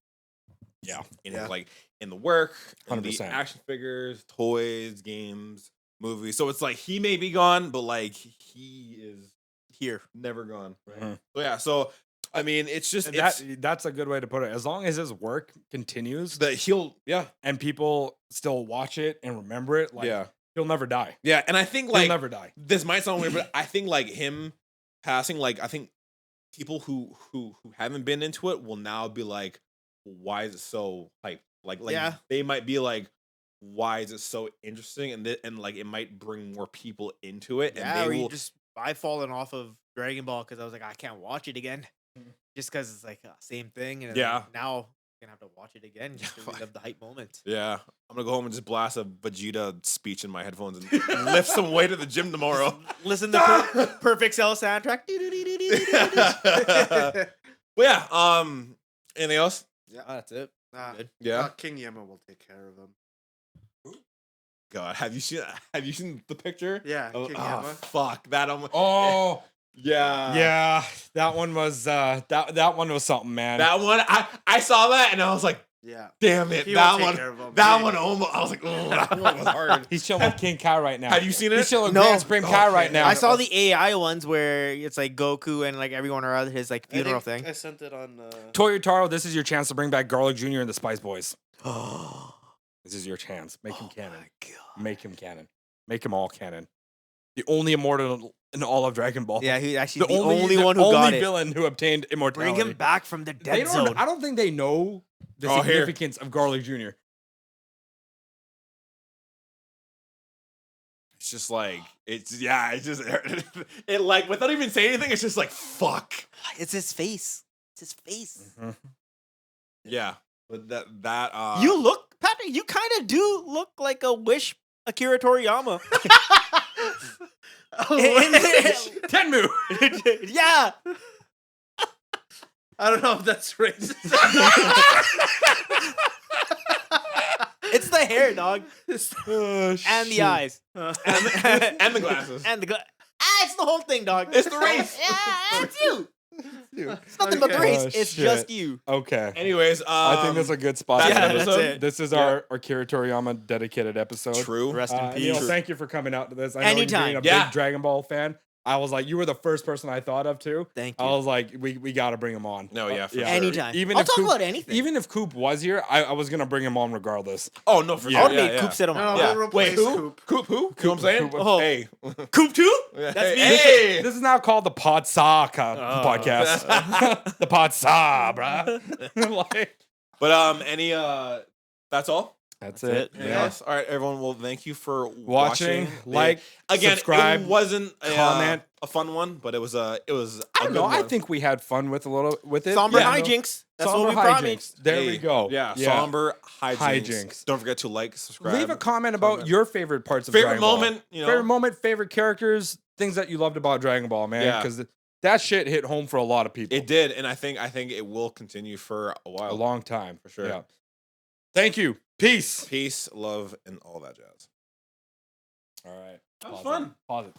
Yeah.
In
Yeah.
like in the work, in the
100%.
action figures, toys, games, movies. So it's like he may be gone, but like he is here, never gone. Right.
Mhm.
So yeah. So I mean, it's just
And
it's
that's a good way to put it. As long as his work continues
that he'll
and people still watch it and remember it, like he'll never die.
yeah. And I think
He'll
like
never die.
this might sound weird, but I think like him passing, like I think people who haven't been into it will now be like, why is it so hype? Like
Yeah.
they might be like, why is it so interesting? And like it might bring more people into it.
Yeah,
and
or
they
you
will
just I've fallen off of Dragon Ball because I was like, I can't watch it again, just because it's like same thing. And
Yeah.
now I'm gonna have to watch it again just to relive the hype moments.
yeah. I'm gonna go home and just blast a Vegeta speech in my headphones and lift some weight at the gym tomorrow.
Listen to Perfect Cell soundtrack.
But yeah, anything else?
Yeah.
Oh, that's it.
Nah,
Good.
Yeah.
King Yama will take care of him.
God, have you seen the picture?
Yeah,
Oh,
King
oh,
Yama.
fuck that.
Oh,
Yeah.
yeah. That one was that one was something, man.
That one, I saw that and I was like,
Yeah.
damn it.
He will
That
take
one,
care of him.
that
Yeah.
one almost, I was like, oh, that one was hard.
He's chilling with King Kai right now.
Have you seen it?
He's chilling with
No.
Grand Supreme Kai
Okay.
right now.
I saw the AI ones where it's like Goku and like everyone around his like
I
funeral
think
thing.
I sent it on.
Toyotaro, this is your chance to bring back Garlic Jr. and the Spice Boys. This is your chance. Make him canon. Make him canon. Make him all canon. The only immortal in all of Dragon Ball.
Yeah, he actually the only one who got it.
villain who obtained immortality.
Bring him back from the
They
dead
don't,
zone.
I don't think they know the
Oh, here.
significance of Garlic Jr.
It's just like, it's just, it like, without even saying anything, it's just like, fuck.
It's his face. It's his face.
Yeah. But that,
You look, Patrick. You kind of do look like a Wish Akira Toriyama.
Tenmu.
Yeah.
I don't know if that's racist.
It's the hair, dog.
Oh,
And the
shit.
eyes.
And the glasses.
And the it's the whole thing, dog.
It's the race.
Yeah, it's you. It's nothing but the
Okay.
race.
Oh,
It's
shit.
just you.
Okay.
Anyways,
I think that's a good spot.
that's
to
an
end it.
episode.
it.
This is
Yeah.
our Akira Toriyama dedicated episode.
True.
Rest in
And,
peace.
thank you for coming out to this. I know
Anytime.
you being a
Yeah.
big Dragon Ball fan. I was like, you were the first person I thought of too.
Thank
I
you.
was like, we got to bring him on.
No, yeah, for sure.
Anytime.
Even
I'll
if
talk
Coop-
about anything.
Even if Coop was here, I was gonna bring him on regardless.
Oh no, for
Yeah.
I
sure.
would
Yeah,
have made
yeah.
Coop sit on my
No,
lap.
Yeah.
we'll
Wait,
replace
who?
Coop.
Coop? Who? You know what I'm saying?
Coop.
Oh.
Hey.
Coop too?
That's
me.
Hey.
This is now called the Pod Saka podcast. The Pod Sa, bruh. Like,
But that's all.
that's
That's
it.
it.
Yeah.
Yes. All right, everyone. Well, thank you for
Watching,
The-
like,
again.
subscribe,
It wasn't
comment.
a fun one, but it was a
I don't
good
know. I
one.
think we had fun with it.
Somber
Yeah.
hijinks. That's
Somber
what we promised.
There
Hey,
we go.
Yeah, somber hijinks.
Hijinks.
Don't forget to like, subscribe.
Leave a comment about
comment.
your favorite parts of
favorite
Dragon Ball.
moment. You know,
Favorite moment, favorite characters, things that you loved about Dragon Ball, man.
Yeah.
Because that shit hit home for a lot of people.
it did, and I think it will continue for a while.
a long time.
For sure.
Yeah. Thank you. Peace.
Peace, love, and all that jazz.
All right.
That was
Pause it.
fun.
Pause it.